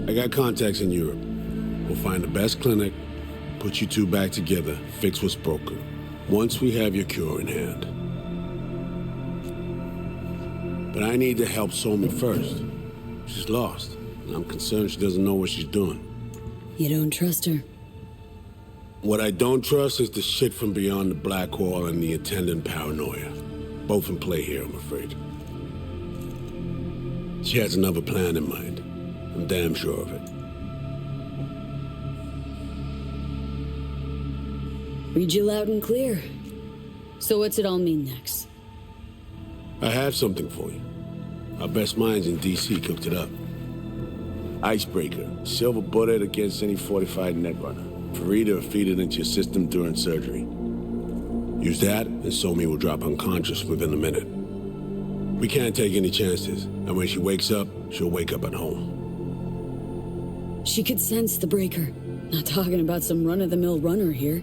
I got contacts in Europe. We'll find the best clinic, put you two back together, fix what's broken. Once we have your cure in hand. But I need to help Somi first. She's lost, and I'm concerned she doesn't know what she's doing. You don't trust her? What I don't trust is the shit from beyond the Blackwall and the attendant paranoia. Both in play here, I'm afraid. She has another plan in mind. I'm damn sure of it. Read you loud and clear. So what's it all mean next? I have something for you. Our best minds in D.C. cooked it up. Icebreaker. Silver bullet against any fortified netrunner. Free to feed it into your system during surgery. Use that, and Somi will drop unconscious within a minute. We can't take any chances, and when she wakes up, she'll wake up at home. She could sense the breaker. Not talking about some run-of-the-mill runner here.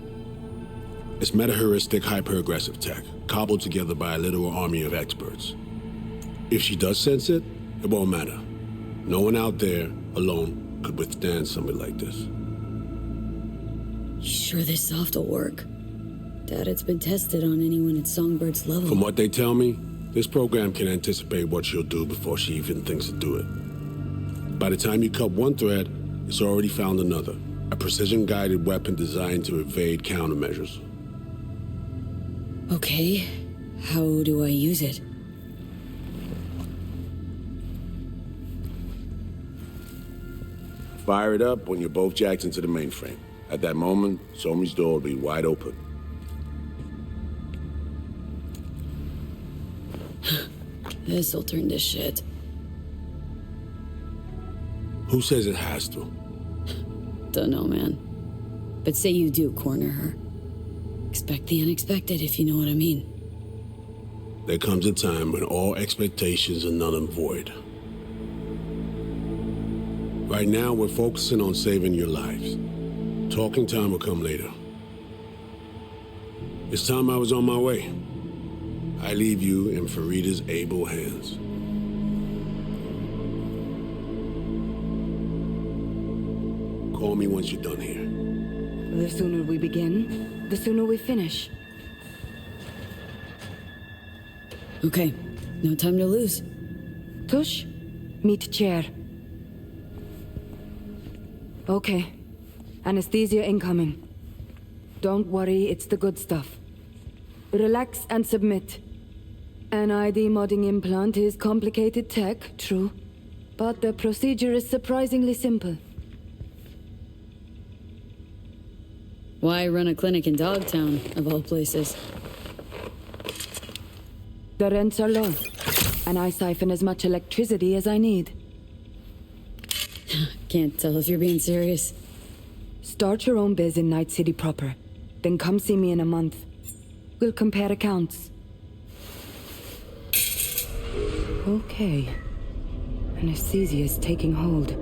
It's meta-heuristic, hyper-aggressive tech, cobbled together by a literal army of experts. If she does sense it, it won't matter. No one out there, alone, could withstand something like this. You sure this soft will work? Doubt it's been tested on anyone at Songbird's level. From what they tell me, this program can anticipate what she'll do before she even thinks to do it. By the time you cut one thread, it's already found another. A precision-guided weapon designed to evade countermeasures. Okay, how do I use it? Fire it up when you're both jacked into the mainframe. At that moment, Somi's door will be wide open. This'll turn to shit. Who says it has to? Don't know, man. But say you do corner her. Expect the unexpected, if you know what I mean. There comes a time when all expectations are null and void. Right now, we're focusing on saving your lives. Talking time will come later. It's time I was on my way. I leave you in Farida's able hands. Call me once you're done here. The sooner we begin, the sooner we finish. Okay, no time to lose. Tush, meet chair. Okay, anesthesia incoming. Don't worry, it's the good stuff. Relax and submit. An ID modding implant is complicated tech, true. But the procedure is surprisingly simple. Why run a clinic in Dogtown, of all places? The rents are low, and I siphon as much electricity as I need. Can't tell if you're being serious. Start your own biz in Night City proper. Then come see me in a month. We'll compare accounts. Okay. Anesthesia is taking hold.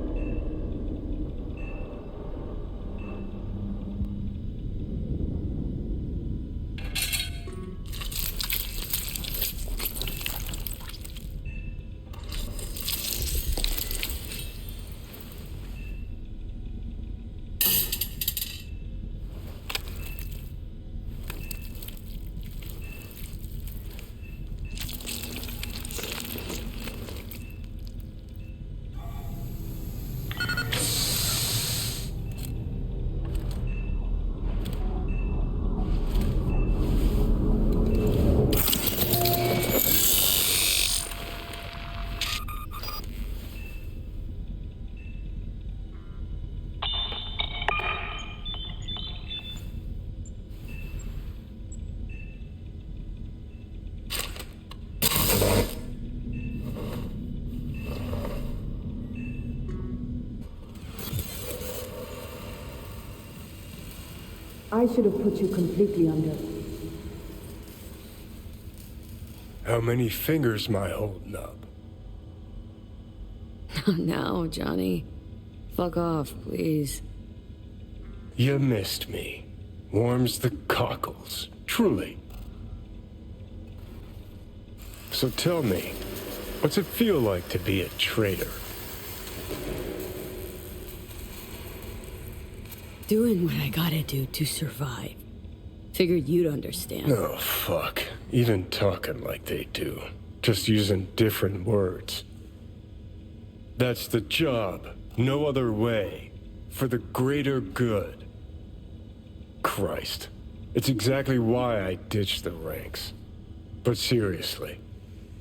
I should have put you completely under. How many fingers am I holding up? Now, Johnny. Fuck off, please. You missed me. Warms the cockles, truly. So tell me, what's it feel like to be a traitor? Doing what I gotta do to survive. Figured you'd understand. Oh, fuck. Even talking like they do. Just using different words. That's the job. No other way. For the greater good. Christ. It's exactly why I ditched the ranks. But seriously,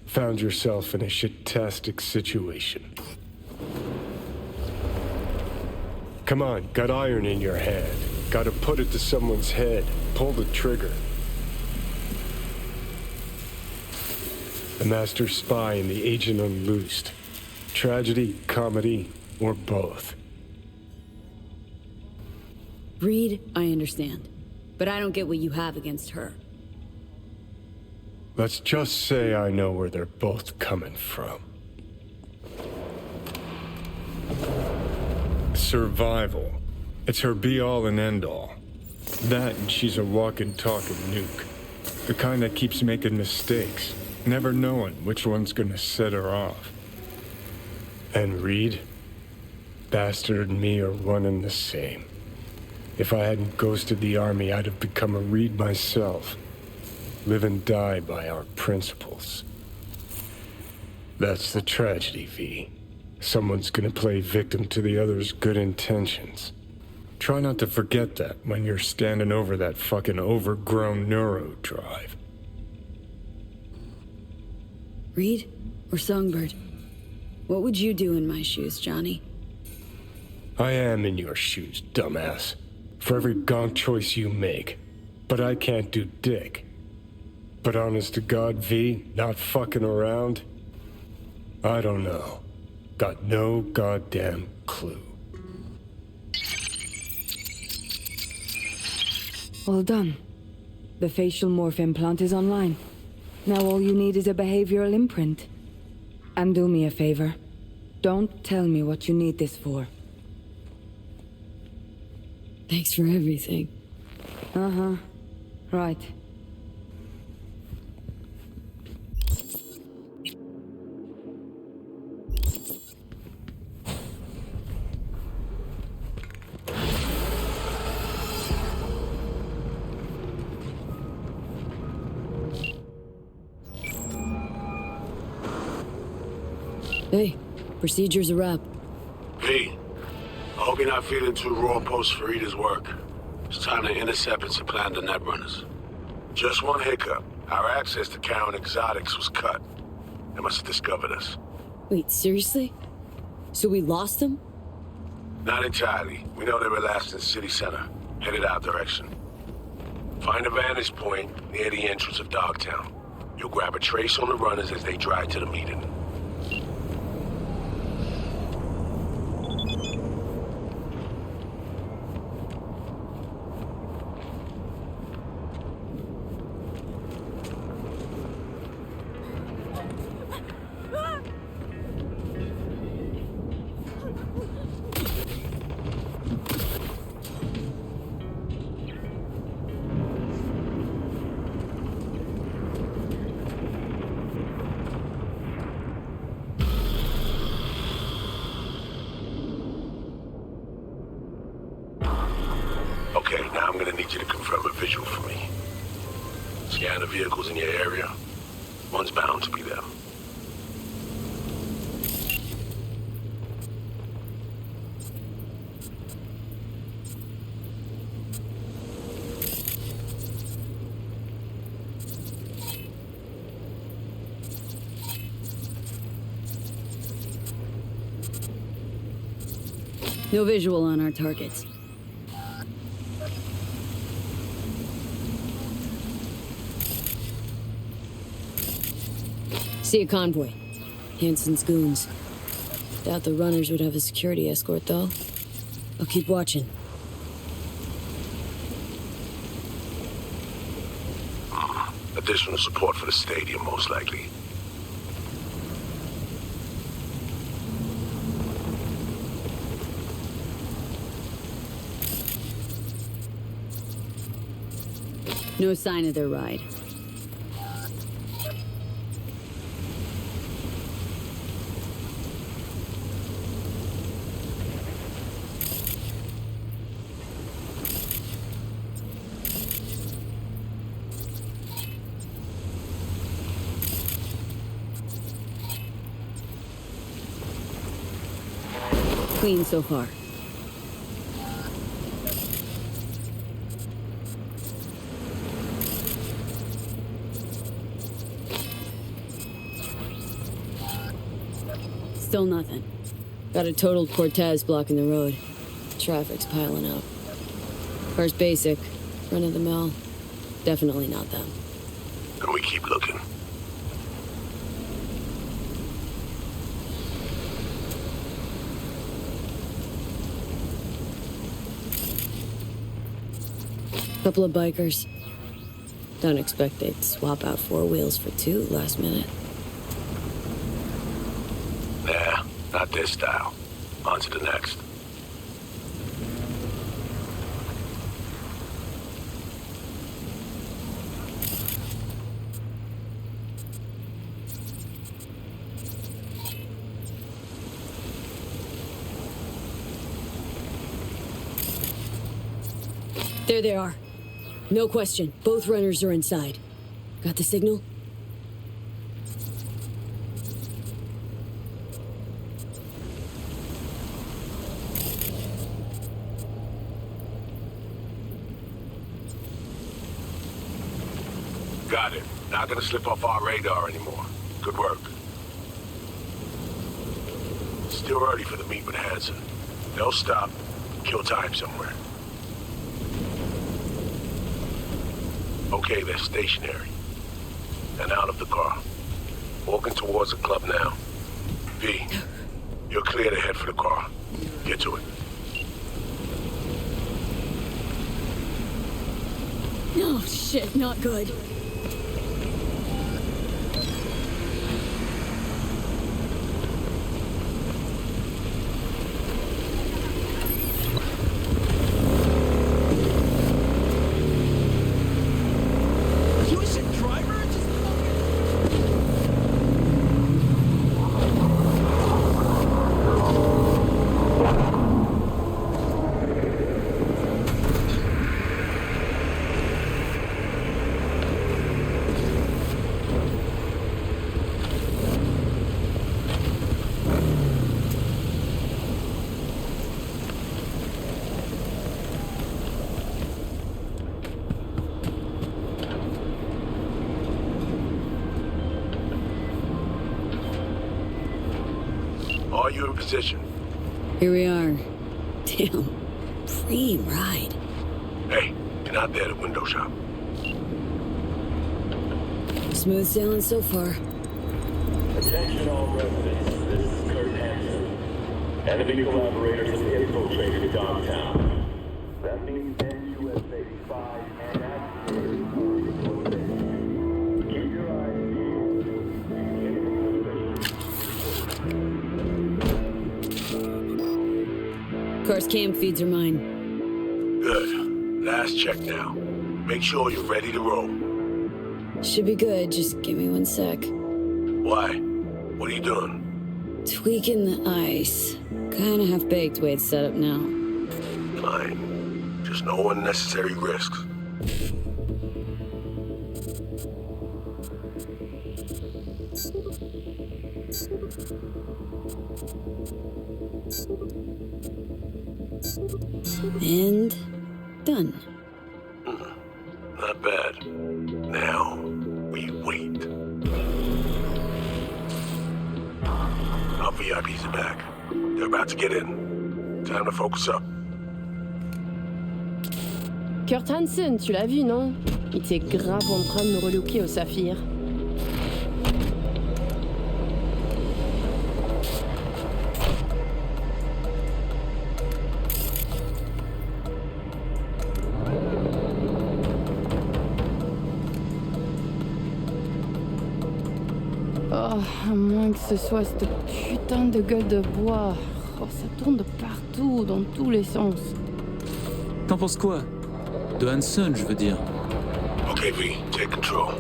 found yourself in a shit-tastic situation. Come on, got iron in your hand. Gotta put it to someone's head. Pull the trigger. The master spy and the agent unloosed. Tragedy, comedy, or both. Reed, I understand. But I don't get what you have against her. Let's just say I know where they're both coming from. Survival. It's her be-all and end-all. That and she's a walking, talking nuke. The kind that keeps making mistakes, never knowing which one's gonna set her off. And Reed? Bastard and me are one and the same. If I hadn't ghosted the army, I'd have become a Reed myself. Live and die by our principles. That's the tragedy, V. Someone's gonna play victim to the other's good intentions. Try not to forget that when you're standing over that fucking overgrown neuro drive. Reed or Songbird? What would you do in my shoes, Johnny? I am in your shoes, dumbass. For every gonk choice you make. But I can't do dick. But honest to God, V, not fucking around? I don't know. Got no goddamn clue. All done. The facial morph implant is online. Now all you need is a behavioral imprint. And do me a favor. Don't tell me what you need this for. Thanks for everything. Uh-huh. Right. Hey, procedure's a wrap. V, I hope you're not feeling too raw post Farida's work. It's time to intercept and supplant the netrunners. Just one hiccup. Our access to Karen Exotics was cut. They must have discovered us. Wait, seriously? So we lost them? Not entirely. We know they were last in city center, headed our direction. Find a vantage point near the entrance of Dogtown. You'll grab a trace on the runners as they drive to the meeting. Okay, now I'm gonna need you to confirm a visual for me. Scan the vehicles in your area. One's bound to be them. No visual on our targets. See a convoy. Hansen's goons. Doubt the runners would have a security escort, though. I'll keep watching. Additional support for the stadium, most likely. No sign of their ride. Clean so far. Still nothing. Got a totaled Cortez blocking the road. Traffic's piling up. Car's basic, run of the mill. Definitely not them. And we keep looking. Couple of bikers. Don't expect they'd swap out 4 wheels for 2 last minute. Nah, not this style. On to the next. There they are. No question. Both runners are inside. Got the signal? Got it. Not gonna slip off our radar anymore. Good work. Still early for the meet with Hansen. They'll stop, kill time somewhere. Okay, they're stationary. And out of the car. Walking towards the club now. V, you're clear to head for the car. Get to it. Oh, shit, not good. you in position. Here we are. Damn. Free ride. Hey, get out there to window shop. Smooth sailing so far. Attention all residents, this is Kurt Hansen. Enemy collaborators have infiltrated downtown. That means NUSA spies and activators are reported. Keep your eyes peeled. Car's cam feeds are mine. Good. Last check now. Make sure you're ready to roll. Should be good, just give me one sec. Why? What are you doing? Tweaking the ice. Kinda half-baked way it's set up now. Fine. Just no unnecessary risks. And done. Not bad. Now, we wait. Our VIPs are back. They're about to get in. Time to focus up. Kurt Hansen, tu l'as vu, non? Il était grave en train de me relooker au saphir. Oh, à moins que ce soit cette putain de gueule de bois. Oh, ça tourne de partout, dans tous les sens. T'en penses quoi? De Hansen, je veux dire. Okay, V, take control.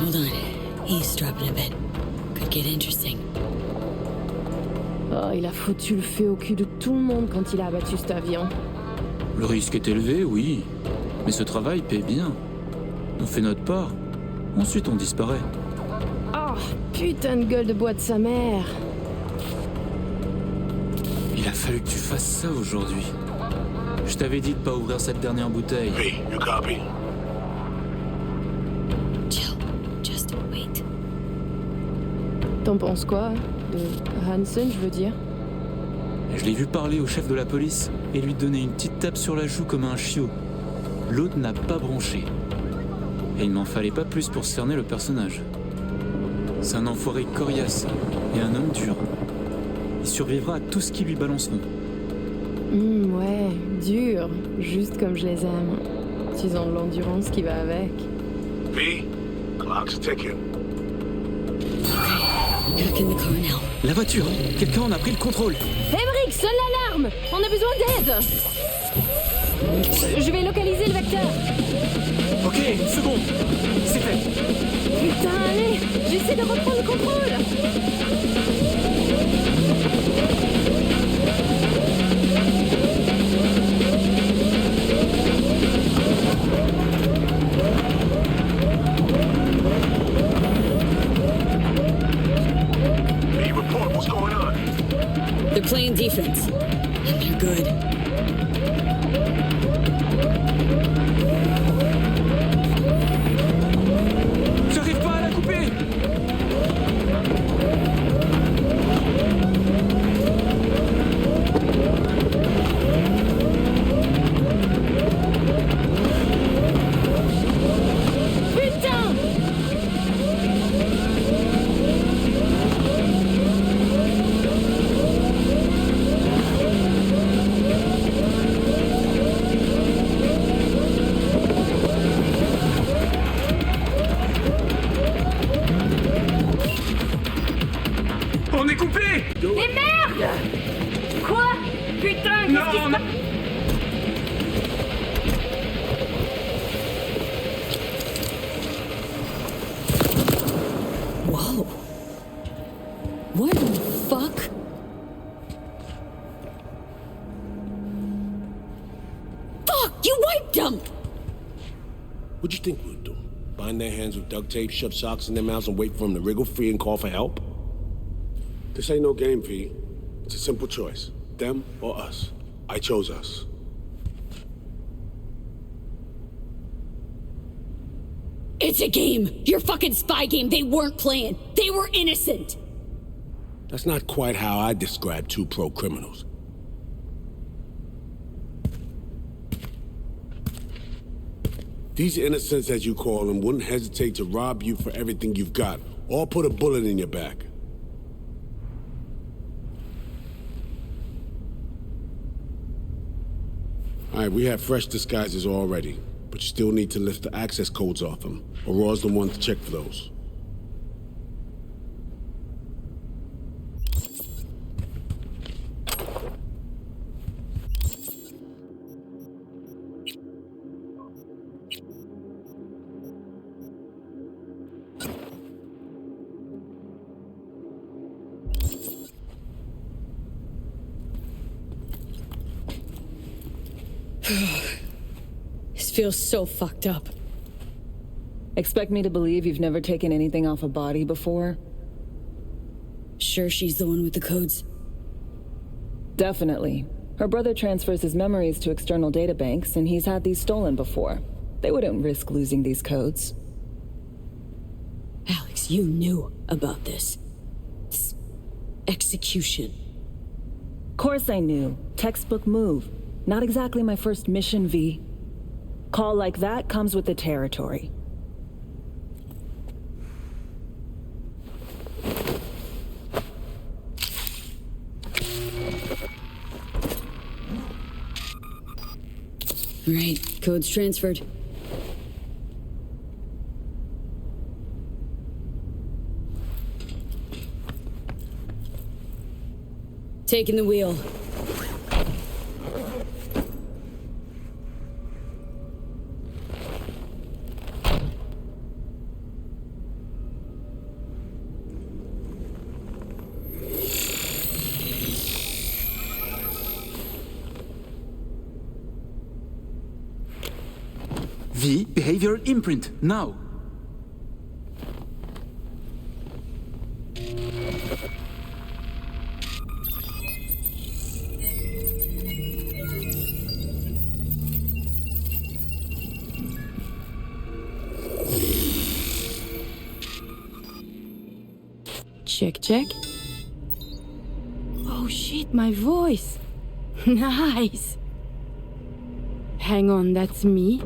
Hold on. Eavesdropping a bit. Could get interesting. Oh, il a foutu le feu au cul de tout le monde quand il a abattu cet avion. Le risque est élevé, oui. Mais ce travail paie bien. On fait notre part. Ensuite, on disparaît. Oh, putain de gueule de bois de sa mère. Il a fallu que tu fasses ça aujourd'hui. Je t'avais dit de pas ouvrir cette dernière bouteille. V, you copy? Chill. Just wait. T'en penses quoi? De Hansen, je veux dire? Je l'ai vu parler au chef de la police et lui donner une petite tape sur la joue comme un chiot. L'autre n'a pas branché. Et il m'en fallait pas plus pour cerner le personnage. C'est un enfoiré coriace et un homme dur. Il survivra à tout ce qu'ils lui balanceront. Ouais, dur, juste comme je les aime. Ils ont l'endurance qui va avec. V, clock's ticking. Back in the car now. La voiture! Quelqu'un en a pris le contrôle! Emmerich, sonne l'alarme! On a besoin d'aide! Je vais localiser le vecteur. Ok, une seconde. C'est fait. Putain, allez, j'essaie de reprendre le contrôle. Hey, report, what's going on? They're playing defense. And they're good. J'arrive pas à la couper! Putain! On est coupé! Mais merde! Quoi? Putain, qu'est-ce qui se passe? Whoa. What the fuck? Fuck! You wiped them! What'd you think we'd do? Bind their hands with duct tape, shove socks in their mouths, and wait for them to wriggle free and call for help? This ain't no game, V. It's a simple choice. Them or us. I chose us. It's a game. Your fucking spy game. They weren't playing. They were innocent. That's not quite how I describe two pro-criminals. These innocents, as you call them, wouldn't hesitate to rob you for everything you've got, or put a bullet in your back. All right, we have fresh disguises already, but you still need to lift the access codes off them. Aurora's the one to check for those. This feels so fucked up. Expect me to believe you've never taken anything off a body before? Sure she's the one with the codes? Definitely. Her brother transfers his memories to external databanks, and he's had these stolen before. They wouldn't risk losing these codes. Alex, you knew about this. This execution. Course I knew. Textbook move. Not exactly my first mission, V. Call like that comes with the territory. Right, code's transferred. Taking the wheel. V, behavioral imprint, now. Check, check. Oh shit, my voice. Nice. Hang on, that's me?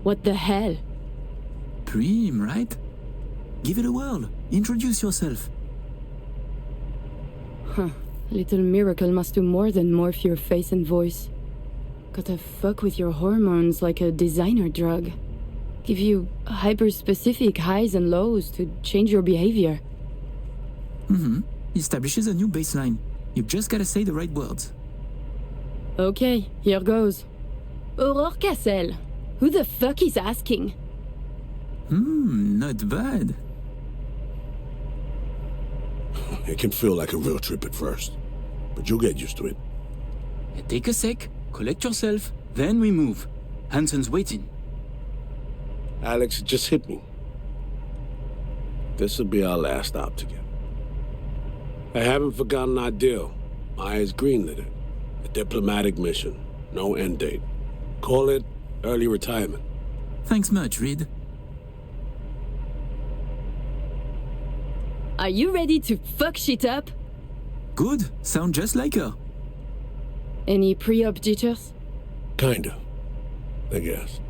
What the hell? Prim, right? Give it a whirl. Introduce yourself. Huh. Little miracle must do more than morph your face and voice. Gotta fuck with your hormones like a designer drug. Give you hyper-specific highs and lows to change your behavior. Mm-hmm. Establishes a new baseline. You've just gotta say the right words. Okay, here goes. Aurore Cassel. Who the fuck is asking? Not bad. It can feel like a real trip at first, but you'll get used to it. Take a sec, collect yourself, then we move. Hansen's waiting. Alex, it just hit me. This'll be our last stop together. I haven't forgotten our deal. Maya's greenlit it. A diplomatic mission. No end date. Call it early retirement. Thanks much, Reed. Are you ready to fuck shit up? Good. Sound just like her. Any pre-op jitters? Kinda. I guess.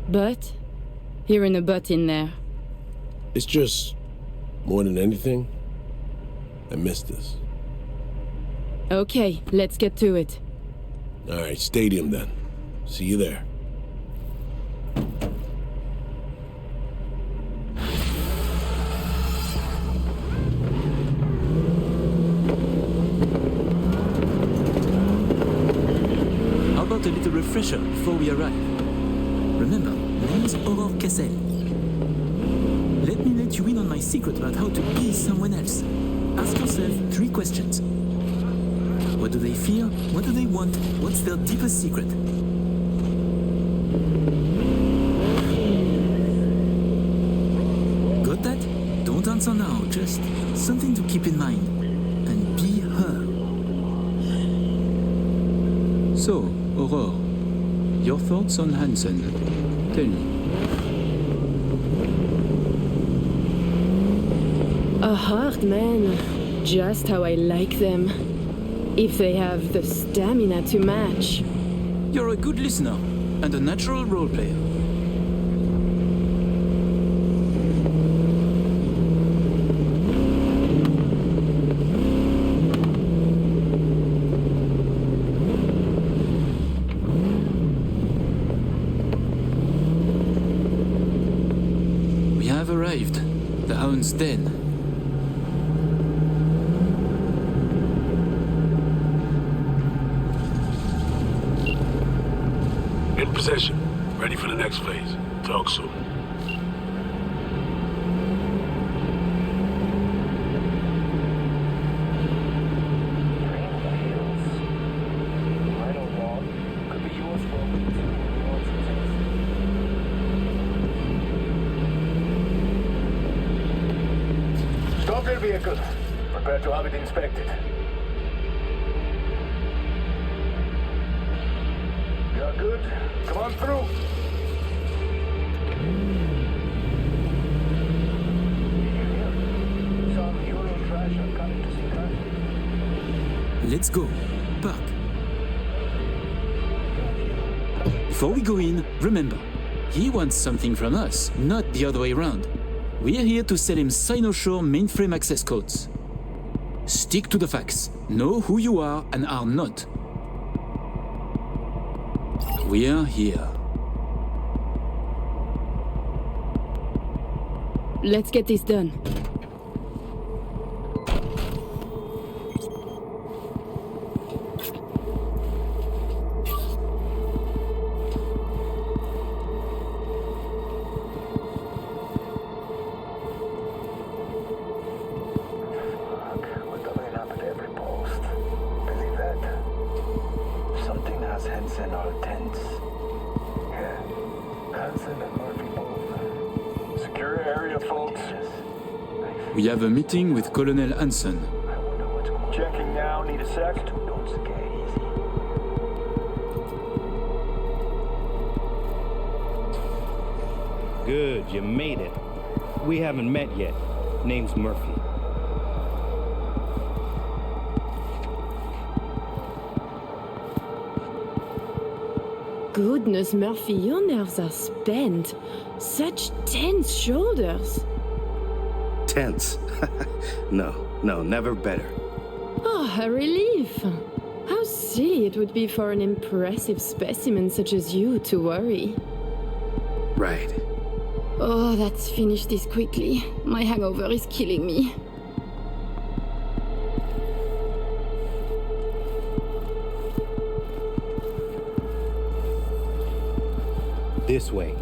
But? Hearing a butt in there. It's just, more than anything, I miss this. Okay, let's get to it. All right, stadium then. See you there. How about a little refresher before we arrive? Remember, name's Aurore Cassel. Let me let you in on my secret about how to be someone else. Ask yourself 3 questions. What do they fear? What do they want? What's their deepest secret? Got that? Don't answer now, just something to keep in mind. And be her. So, Aurore, your thoughts on Hansen? Tell me. A heart, man. Just how I like them. If they have the stamina to match. You're a good listener and a natural role player. We have arrived. The Hound's Den. In possession. Ready for the next phase. Talk soon. Stop your vehicle. Prepare to have it inspected. You're good. Come on through. Some Euro trash are coming to see us. Let's go. Park. Before we go in, remember, he wants something from us, not the other way around. We're here to sell him Cynosure mainframe access codes. Stick to the facts. Know who you are and are not. We're here. Let's get this done. We're doubling up at every post. Believe that? Something has Henson our tents. Yeah. Henson and Murphy both. Secure area, folks. We have a meeting with Colonel Hanson. Checking now. Need a sec? Don't scare easy. Good, you made it. We haven't met yet. Name's Murphy. Goodness, Murphy, your nerves are spent. Such tense shoulders. Tense? No, never better. Oh, a relief. How silly it would be for an impressive specimen such as you to worry. Right. Oh, let's finish this quickly. My hangover is killing me. This way.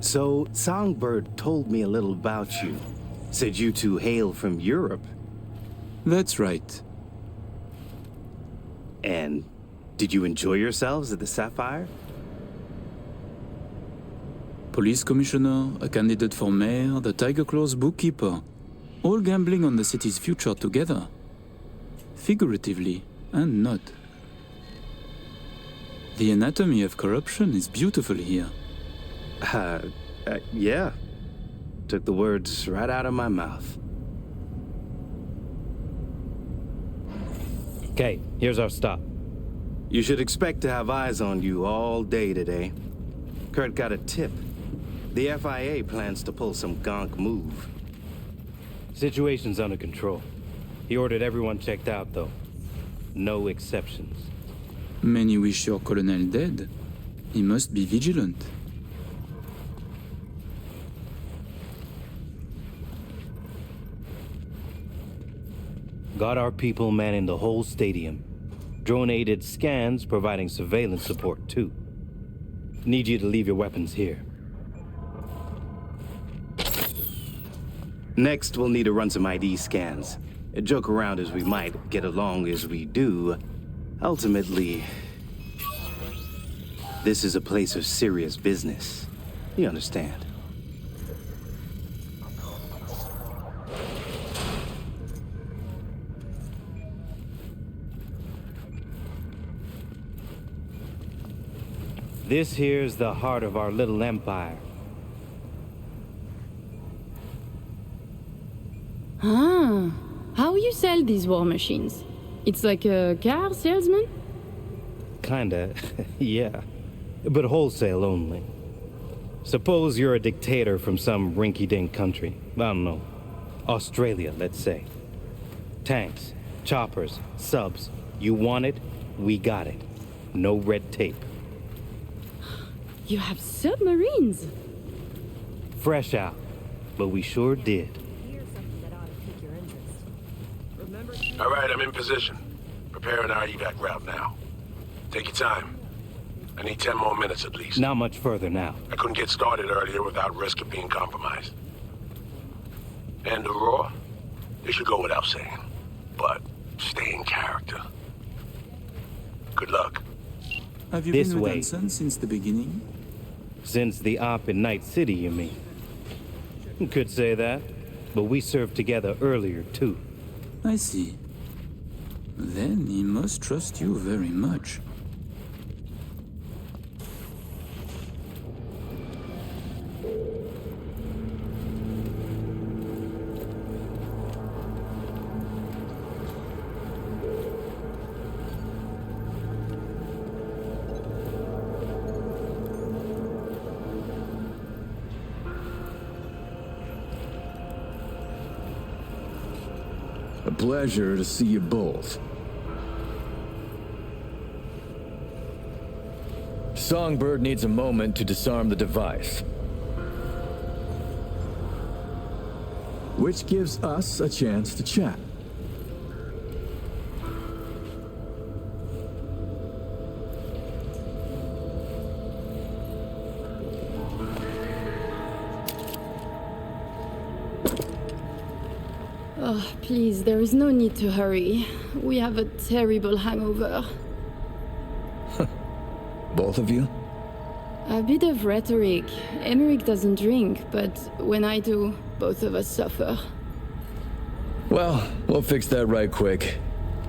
So, Songbird told me a little about you. Said you two hail from Europe. That's right. And did you enjoy yourselves at the Sapphire? Police commissioner, a candidate for mayor, the Tiger Claw's bookkeeper. All gambling on the city's future together. Figuratively and not. The anatomy of corruption is beautiful here. Yeah. Took the words right out of my mouth. Okay, here's our stop. You should expect to have eyes on you all day today. Kurt got a tip. The FIA plans to pull some gonk move. Situation's under control. He ordered everyone checked out, though. No exceptions. Many wish your colonel dead. He must be vigilant. Got our people manning the whole stadium. Drone-aided scans providing surveillance support, too. Need you to leave your weapons here. Next, we'll need to run some ID scans. Joke around as we might, get along as we do. Ultimately, this is a place of serious business. You understand? This here's the heart of our little empire. Ah, how you sell these war machines? It's like a car salesman? Kinda, yeah. But wholesale only. Suppose you're a dictator from some rinky-dink country. I don't know. Australia, let's say. Tanks, choppers, subs. You want it, we got it. No red tape. You have submarines? Fresh out. But we sure did. All right, I'm in position. Preparing our evac route now. Take your time. I need 10 more minutes at least. Not much further now. I couldn't get started earlier without risk of being compromised. And Aurora? They should go without saying. But stay in character. Good luck. Have you This been with way. Anson since the beginning? Since the op in Night City, you mean? Could say that. But we served together earlier, too. I see. Then he must trust you very much. A pleasure to see you both. Songbird needs a moment to disarm the device. Which gives us a chance to chat. Oh, please, there is no need to hurry. We have a terrible hangover. Both of you? A bit of rhetoric. Emmerich doesn't drink, but when I do, both of us suffer. Well, we'll fix that right quick.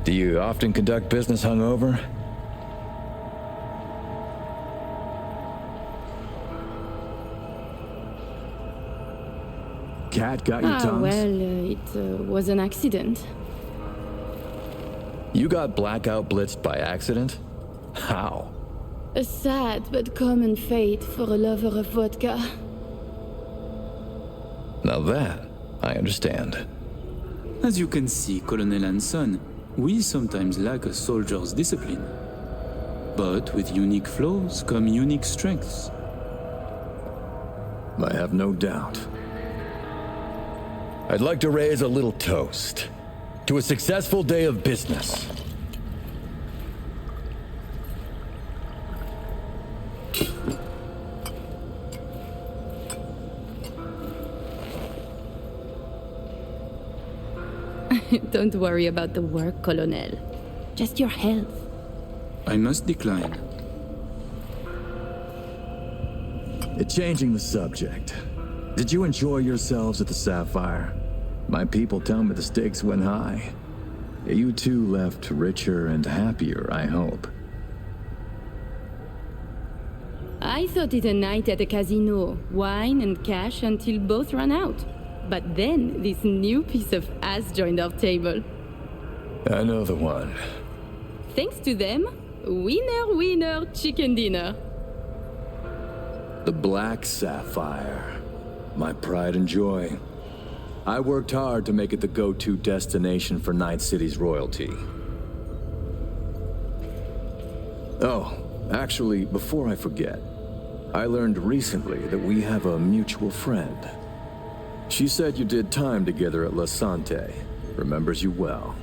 Do you often conduct business hungover? Cat got your tongues? Well, it was an accident. You got blackout blitzed by accident? How? A sad but common fate for a lover of vodka. Now that, I understand. As you can see, Colonel Anson, we sometimes lack a soldier's discipline. But with unique flaws come unique strengths. I have no doubt. I'd like to raise a little toast to a successful day of business. Don't worry about the work, Colonel. Just your health. I must decline. Changing the subject. Did you enjoy yourselves at the Sapphire? My people tell me the stakes went high. You two left richer and happier, I hope. I thought it a night at a casino. Wine and cash until both ran out. But then this new piece of ass joined our table. I know the one. Thanks to them, winner, winner, chicken dinner. The Black Sapphire. My pride and joy. I worked hard to make it the go-to destination for Night City's royalty. Oh, actually, before I forget, I learned recently that we have a mutual friend. She said you did time together at La Sante. Remembers you well.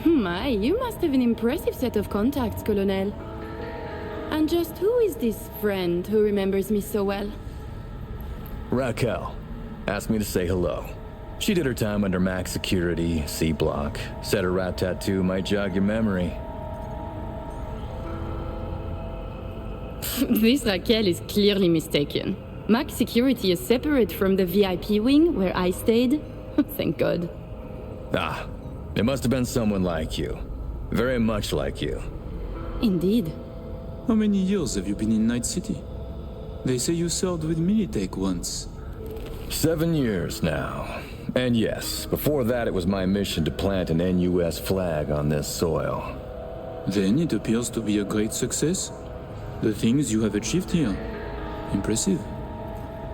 My, you must have an impressive set of contacts, Colonel. And just who is this friend who remembers me so well? Raquel asked me to say hello. She did her time under max security, C block. Said her rat tattoo might jog your memory. This Raquel is clearly mistaken. Max security is separate from the VIP wing where I stayed. Thank God. Ah, it must have been someone like you. Very much like you. Indeed. How many years have you been in Night City? They say you served with Militech once. 7 years now. And yes, before that it was my mission to plant an NUS flag on this soil. Then it appears to be a great success. The things you have achieved here. Impressive.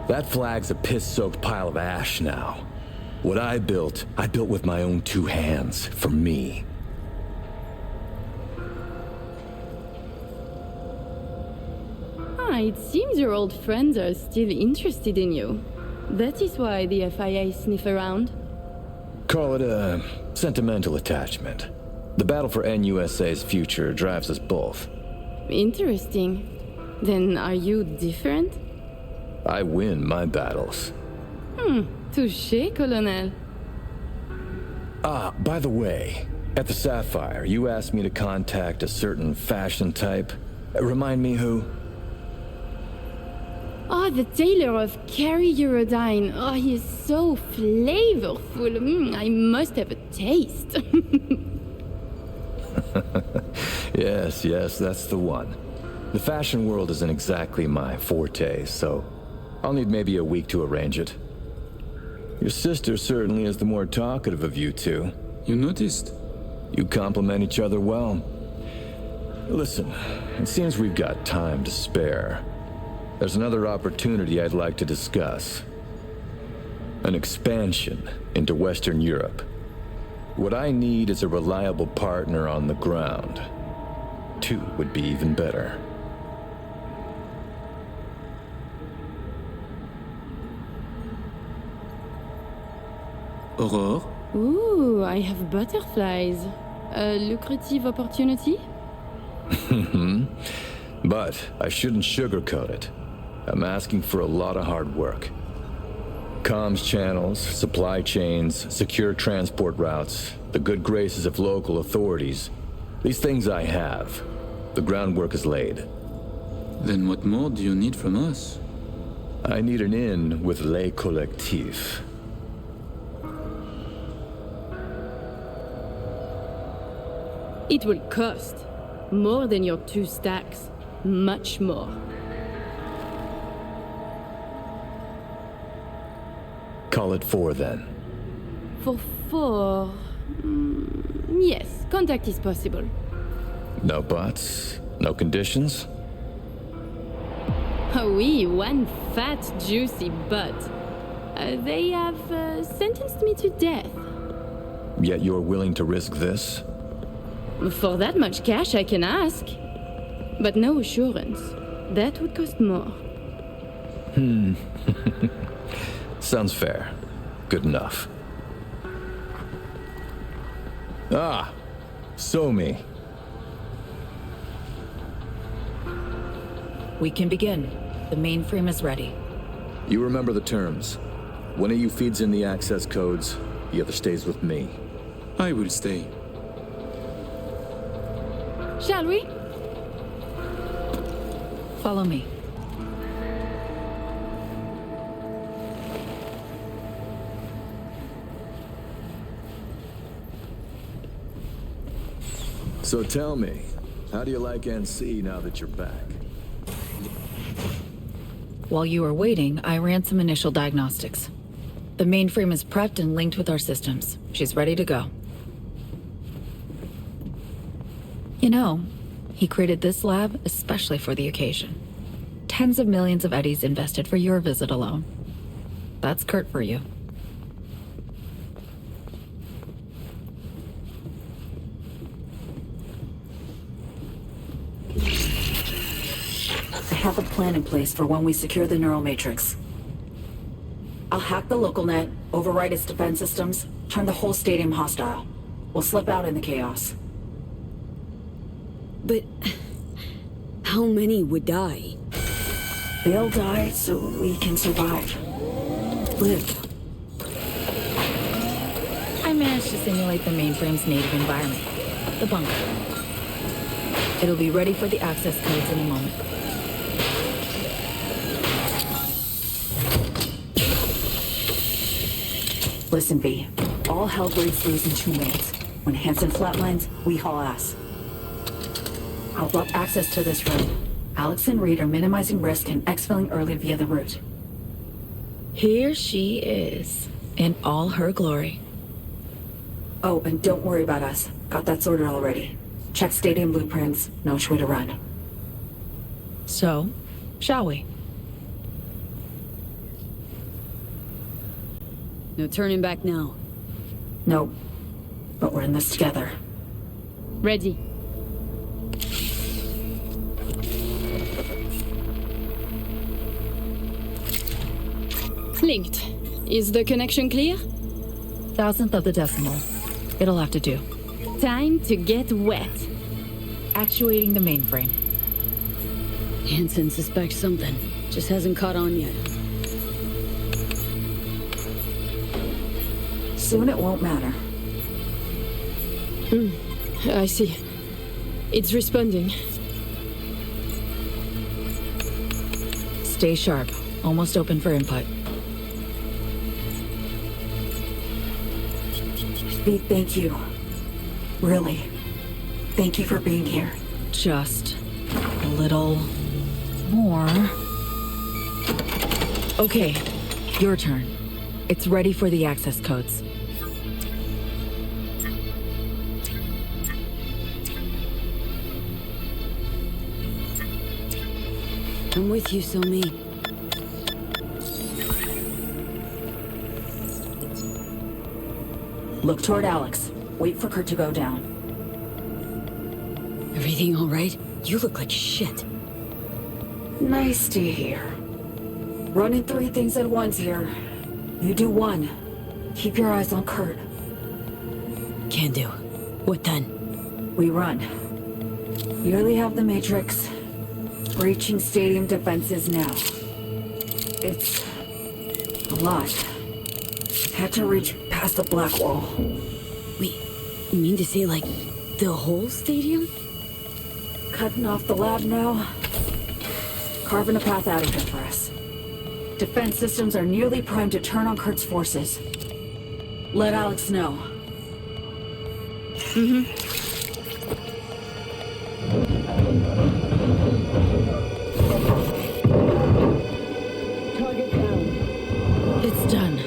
That flag's a piss-soaked pile of ash now. What I built with my own 2 hands, for me. It seems your old friends are still interested in you. That is why the FIA sniff around. Call it a sentimental attachment. The battle for NUSA's future drives us both. Interesting. Then are you different? I win my battles. Touché, Colonel. Ah, by the way, at the Sapphire, you asked me to contact a certain fashion type. Remind me who? Oh, the tailor of Carrie Eurodyne. Oh, he is so flavorful. I must have a taste. Yes, that's the one. The fashion world isn't exactly my forte, so I'll need maybe a week to arrange it. Your sister certainly is the more talkative of you two. You noticed? You complement each other well. Listen, it seems we've got time to spare. There's another opportunity I'd like to discuss. An expansion into Western Europe. What I need is a reliable partner on the ground. 2 would be even better. Aurore? Ooh, I have butterflies. A lucrative opportunity? But I shouldn't sugarcoat it. I'm asking for a lot of hard work. Comms channels, supply chains, secure transport routes, the good graces of local authorities. These things I have. The groundwork is laid. Then what more do you need from us? I need an in with Les Collectifs. It will cost. More than your 2 stacks. Much more. Call it 4 then. For 4... yes, contact is possible. No buts? No conditions? Oh oui, one fat, juicy butt. They have sentenced me to death. Yet you're willing to risk this? For that much cash, I can ask. But no assurance. That would cost more. Sounds fair. Good enough. Ah, Somi. We can begin. The mainframe is ready. You remember the terms. One of you feeds in the access codes, the other stays with me. I will stay. Shall we? Follow me. So tell me, how do you like NC now that you're back? While you were waiting, I ran some initial diagnostics. The mainframe is prepped and linked with our systems. She's ready to go. You know, he created this lab especially for the occasion. Tens of millions of eddies invested for your visit alone. That's Kurt for you. I have a plan in place for when we secure the neural matrix. I'll hack the local net, override its defense systems, turn the whole stadium hostile. We'll slip out in the chaos. But how many would die? They'll die so we can survive. Live. I managed to simulate the mainframe's native environment, the bunker. It'll be ready for the access codes in a moment. Listen, V. All hell breaks loose in 2 minutes. When Hansen flatlines, we haul ass. I'll block access to this room. Alex and Reed are minimizing risk and exfilling early via the route. Here she is, in all her glory. Oh, and don't worry about us. Got that sorted already. Check stadium blueprints, know which way to run. So, shall we? No turning back now. No, but we're in this together. Ready. Linked. Is the connection clear? Thousandth of the decimal. It'll have to do. Time to get wet. Actuating the mainframe. Hansen suspects something. Just hasn't caught on yet. Soon it won't matter. I see. It's responding. Stay sharp. Almost open for input. Pete, thank you. Really. Thank you for being here. Just a little more. Okay, your turn. It's ready for the access codes. I'm with you, Somi. Look toward Alex. Wait for Kurt to go down. Everything all right? You look like shit. Nice to hear. Running 3 things at once here. You do one. Keep your eyes on Kurt. Can do. What then? We run. Nearly have the Matrix. Breaching stadium defenses now. It's a lot. Had to reach past the black wall. Wait, you mean to say, like, the whole stadium? Cutting off the lab now. Carving a path out of here for us. Defense systems are nearly primed to turn on Kurt's forces. Let Alex know. Target down. It's done.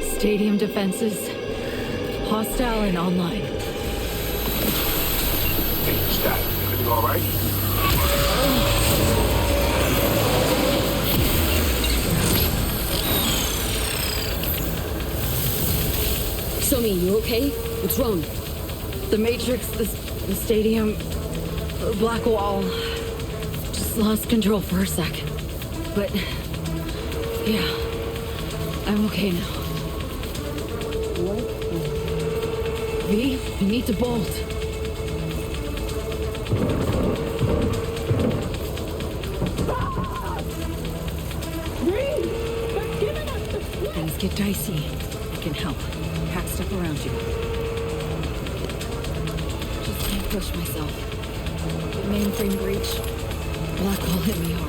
Stadium defenses. Hostile and online. Hey, stop. Everything all right? Somi, you okay? What's wrong? The Matrix, the stadium, the black wall. Just lost control for a sec. But, yeah, I'm okay now. V, you need to bolt. Things get dicey. I can help. Pack stuff around you. Just can't push myself. The mainframe breach. Black hole hit me hard.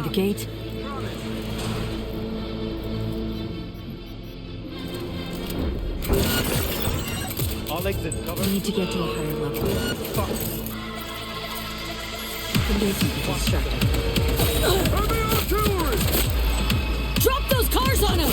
The gate? All exits covered. We need to get to a higher level. Fuck. The basement is distracted. Drop those cars on him!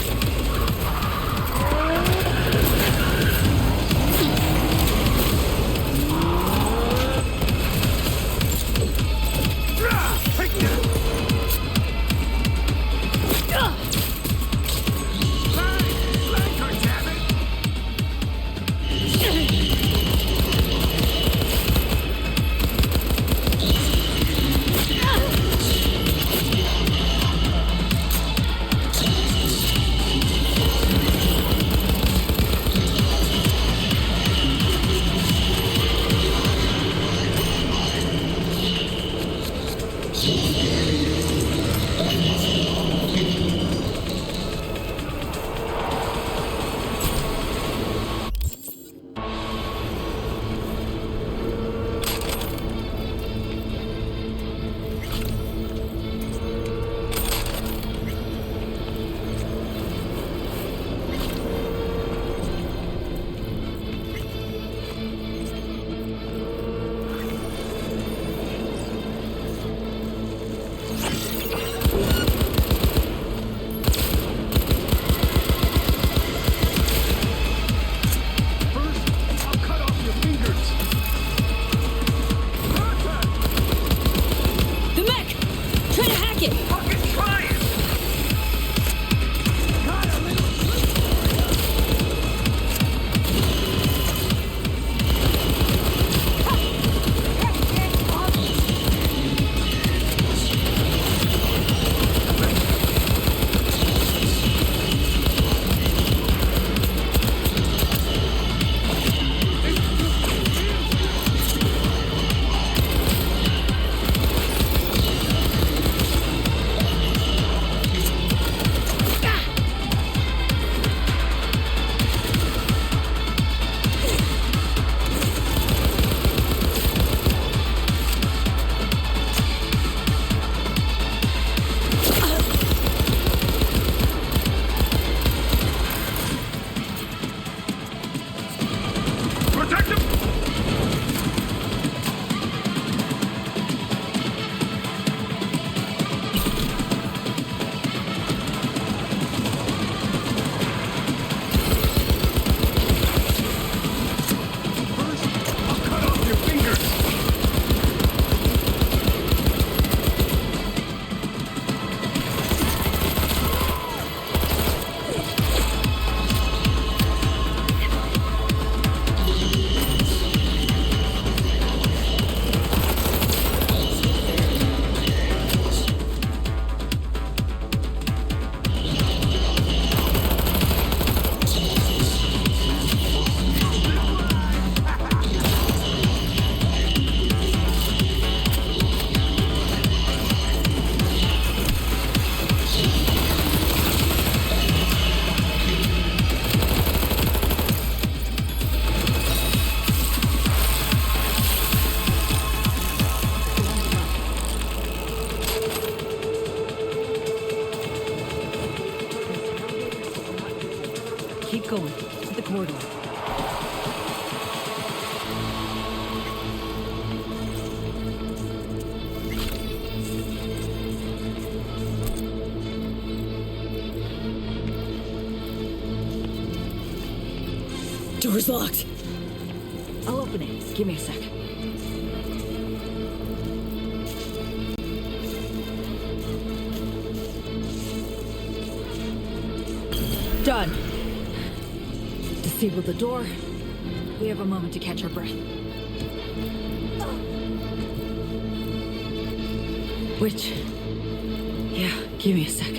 Keep going. To the corridor. Door's locked. I'll open it. Give me a sec. Done. Disable the door. We have a moment to catch our breath. Which? Yeah, give me a sec.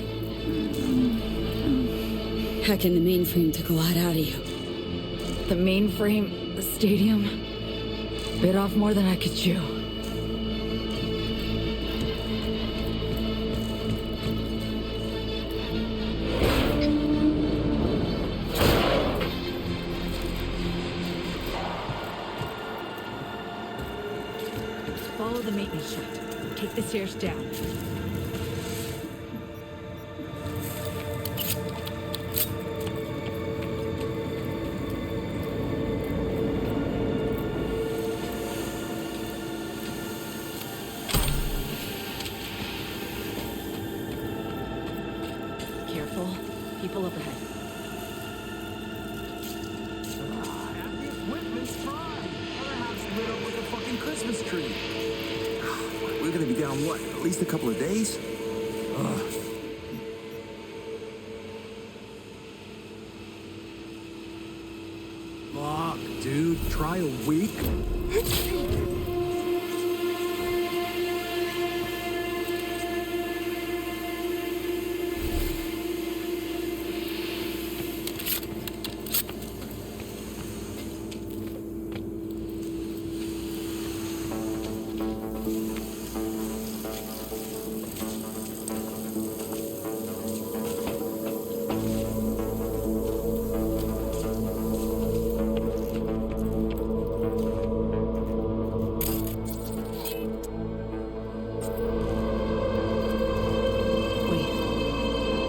Hacking the mainframe took a lot out of you. The mainframe, the stadium, bit off more than I could chew. Follow the maintenance shaft. Take the stairs down. on what, at least a couple of days? Ugh. Fuck, dude, try a week?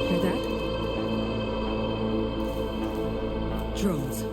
Hear that? Drones.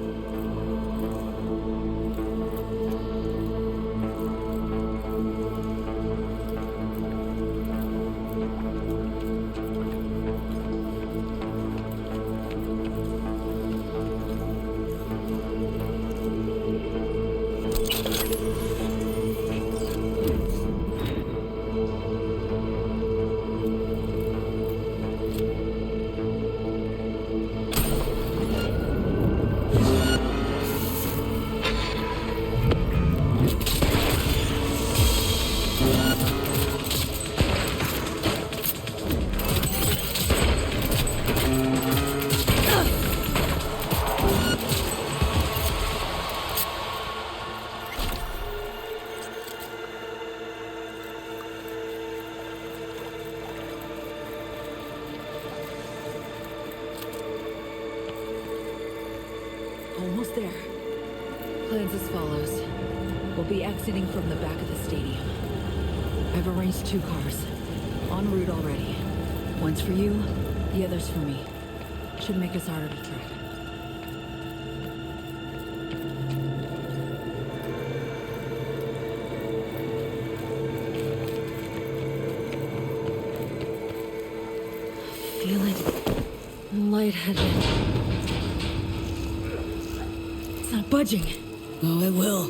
Almost there. Plans as follows. We'll be exiting from the back of the stadium. I've arranged 2 cars. En route already. One's for you, the other's for me. Should make us harder to track. Feeling lightheaded. It's not budging. Oh, it will.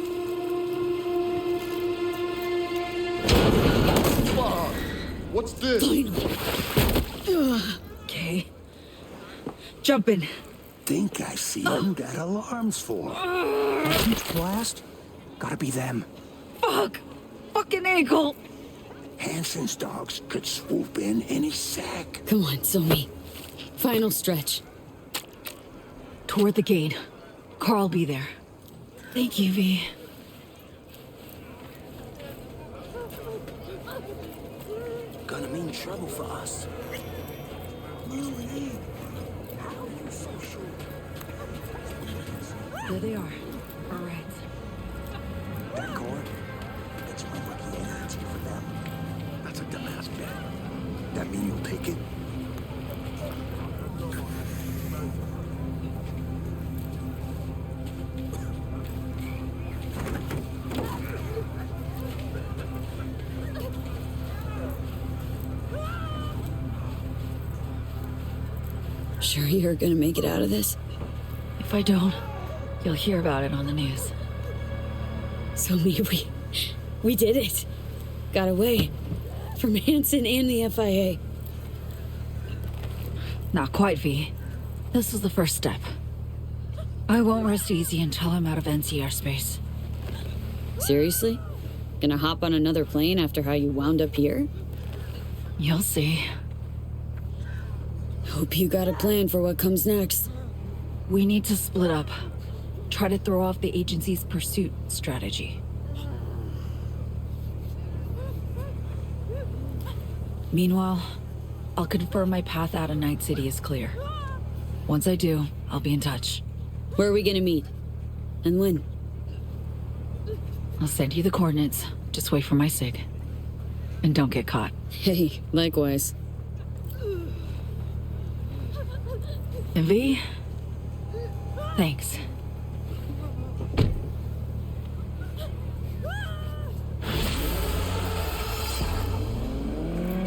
What's this? Okay. Jump in. Think I see who that alarm's for. A huge blast? Gotta be them. Fuck! Fucking ankle! Hansen's dogs could swoop in any sec. Come on, Somi. Final stretch. Toward the gate. Carl'll be there. Thank you, V. Gonna mean trouble for us. Marine, how are you so sure? There they are. All right. That cord? It's my lucky energy for them. That's a dumbass bet. That mean you'll take it? Sure you're gonna make it out of this? If I don't, you'll hear about it on the news. Somi, we did it. Got away. From Hansen and the FIA. Not quite, V. This was the first step. I won't rest easy until I'm out of NCR space. Seriously? Gonna hop on another plane after how you wound up here? You'll see. Hope you got a plan for what comes next. We need to split up. Try to throw off the agency's pursuit strategy. Meanwhile, I'll confirm my path out of Night City is clear. Once I do, I'll be in touch. Where are we gonna meet? And when? I'll send you the coordinates. Just wait for my sig. And don't get caught. Hey, likewise. And V, thanks.